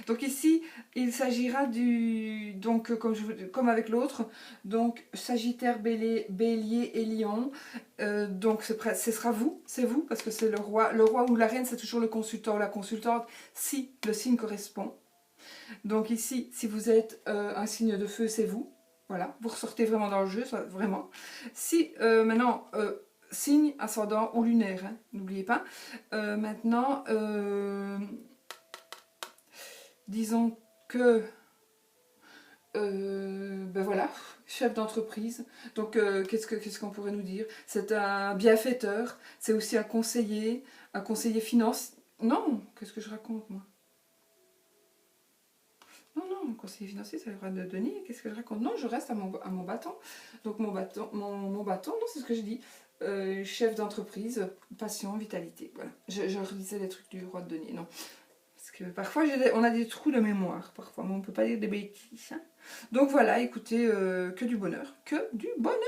Donc ici, il s'agira du... Donc, comme avec l'autre, donc Sagittaire, Bélier et Lion. Donc ce sera vous, c'est vous, parce que c'est le roi. Le roi ou la reine, c'est toujours le consultant ou la consultante, si le signe correspond. Donc ici, si vous êtes un signe de feu, c'est vous. Voilà, vous ressortez vraiment dans le jeu, vraiment. Si maintenant... signe, ascendant ou lunaire, hein, n'oubliez pas. Maintenant, disons que, ben voilà, chef d'entreprise. Donc, qu'est-ce qu'on pourrait nous dire? C'est un bienfaiteur, c'est aussi un conseiller finance. Non, qu'est-ce que je raconte, moi? Non, conseiller financier, ça va de denier. Qu'est-ce que je raconte? Non, je reste à mon bâton. Donc, mon bâton, non, c'est ce que j'ai dit. Chef d'entreprise, passion, vitalité. Voilà. Je relisais les trucs du roi de denier. Non. Parce que parfois, on a des trous de mémoire. Parfois, mais on ne peut pas dire des bêtises. Hein. Donc voilà, écoutez, que du bonheur. Que du bonheur!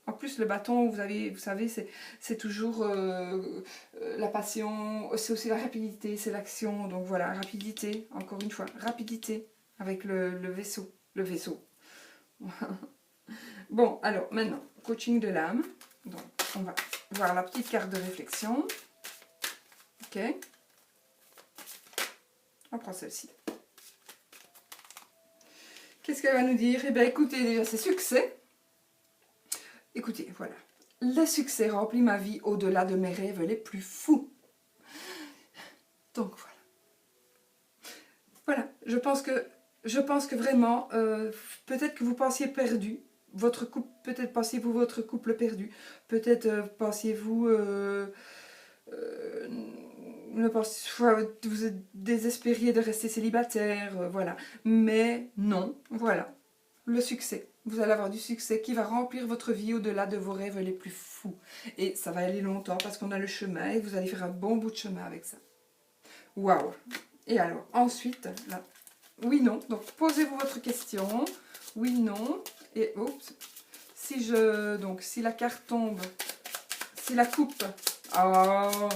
En plus, le bâton, vous savez, c'est toujours la passion, c'est aussi la rapidité, c'est l'action. Donc voilà, rapidité, encore une fois, rapidité avec le vaisseau. Le vaisseau. Bon, alors maintenant, coaching de l'âme. Donc, on va voir la petite carte de réflexion. Ok. On prend celle-ci. Qu'est-ce qu'elle va nous dire? Eh bien, écoutez, déjà, c'est succès. Écoutez, voilà. Le succès remplit ma vie au-delà de mes rêves les plus fous. Donc, voilà. Voilà, je pense que vraiment, peut-être que vous pensiez perdu. Votre couple, peut-être pensiez-vous votre couple perdu. Peut-être pensiez-vous... vous êtes désespéré de rester célibataire, voilà. Mais non, voilà. Le succès. Vous allez avoir du succès qui va remplir votre vie au-delà de vos rêves les plus fous. Et ça va aller longtemps parce qu'on a le chemin et vous allez faire un bon bout de chemin avec ça. Waouh! Et alors, ensuite, là, oui, non. Donc, posez-vous votre question. oui, non. Et oups, si la carte tombe, si la coupe, oh,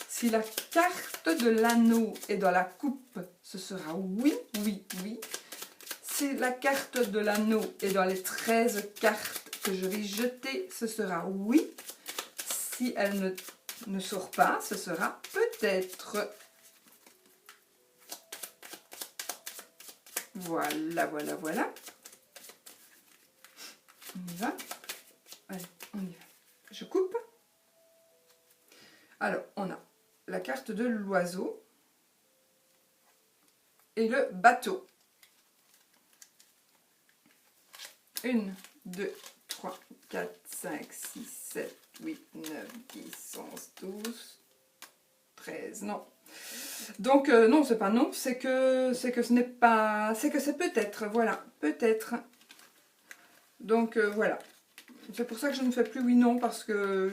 si la carte de l'anneau est dans la coupe, ce sera oui, oui, oui. Si la carte de l'anneau est dans les 13 cartes que je vais jeter, ce sera oui. Si elle ne sort pas, ce sera peut-être. Voilà, voilà, voilà. On y va. Allez, on y va. Je coupe. Alors, on a la carte de l'oiseau et le bateau. 1, 2, 3, 4, 5, 6, 7, 8, 9, 10, 11, 12, 13. Non. Donc, non, c'est pas non, c'est que ce n'est pas... C'est que c'est peut-être, voilà, peut-être. Donc, voilà. C'est pour ça que je ne fais plus oui-non, parce que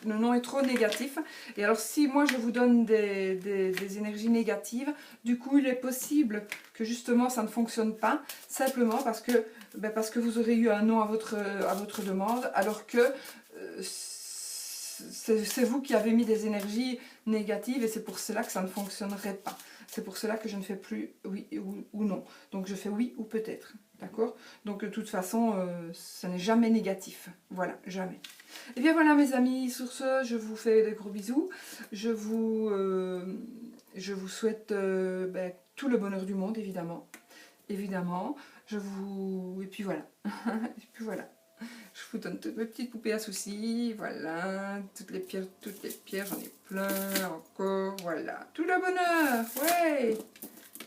le non est trop négatif. Et alors, si moi, je vous donne des énergies négatives, du coup, il est possible que justement, ça ne fonctionne pas, simplement parce que vous aurez eu un non à votre demande, alors que c'est vous qui avez mis des énergies négatives, et c'est pour cela que ça ne fonctionnerait pas. C'est pour cela que je ne fais plus oui ou non. Donc, je fais oui ou peut-être. D'accord? Donc de toute façon, ça n'est jamais négatif. Voilà, jamais. Et bien voilà mes amis, sur ce, je vous fais des gros bisous. Je vous souhaite tout le bonheur du monde, évidemment. Évidemment. Et puis voilà. Et puis voilà. Je vous donne toutes mes petites poupées à soucis. Voilà. Toutes les pierres, j'en ai plein encore. Voilà. Tout le bonheur. Ouais.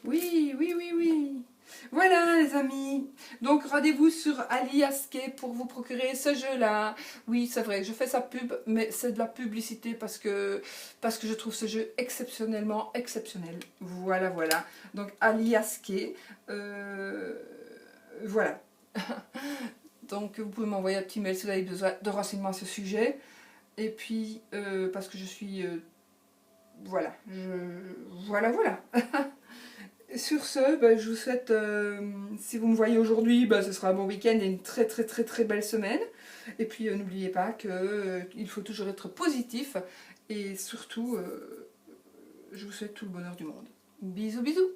Oui, oui, oui, oui. Voilà les amis, donc rendez-vous sur AliAskey pour vous procurer ce jeu-là. Oui, c'est vrai, je fais sa pub, mais c'est de la publicité parce que je trouve ce jeu exceptionnellement exceptionnel. Voilà, voilà. Donc AliAskey, voilà. Donc vous pouvez m'envoyer un petit mail si vous avez besoin de renseignements à ce sujet. Et puis, parce que je suis... voilà, voilà, voilà. Sur ce, je vous souhaite, si vous me voyez aujourd'hui, ce sera un bon week-end et une très très très très belle semaine. Et puis n'oubliez pas qu'il faut toujours être positif et surtout, je vous souhaite tout le bonheur du monde. Bisous bisous.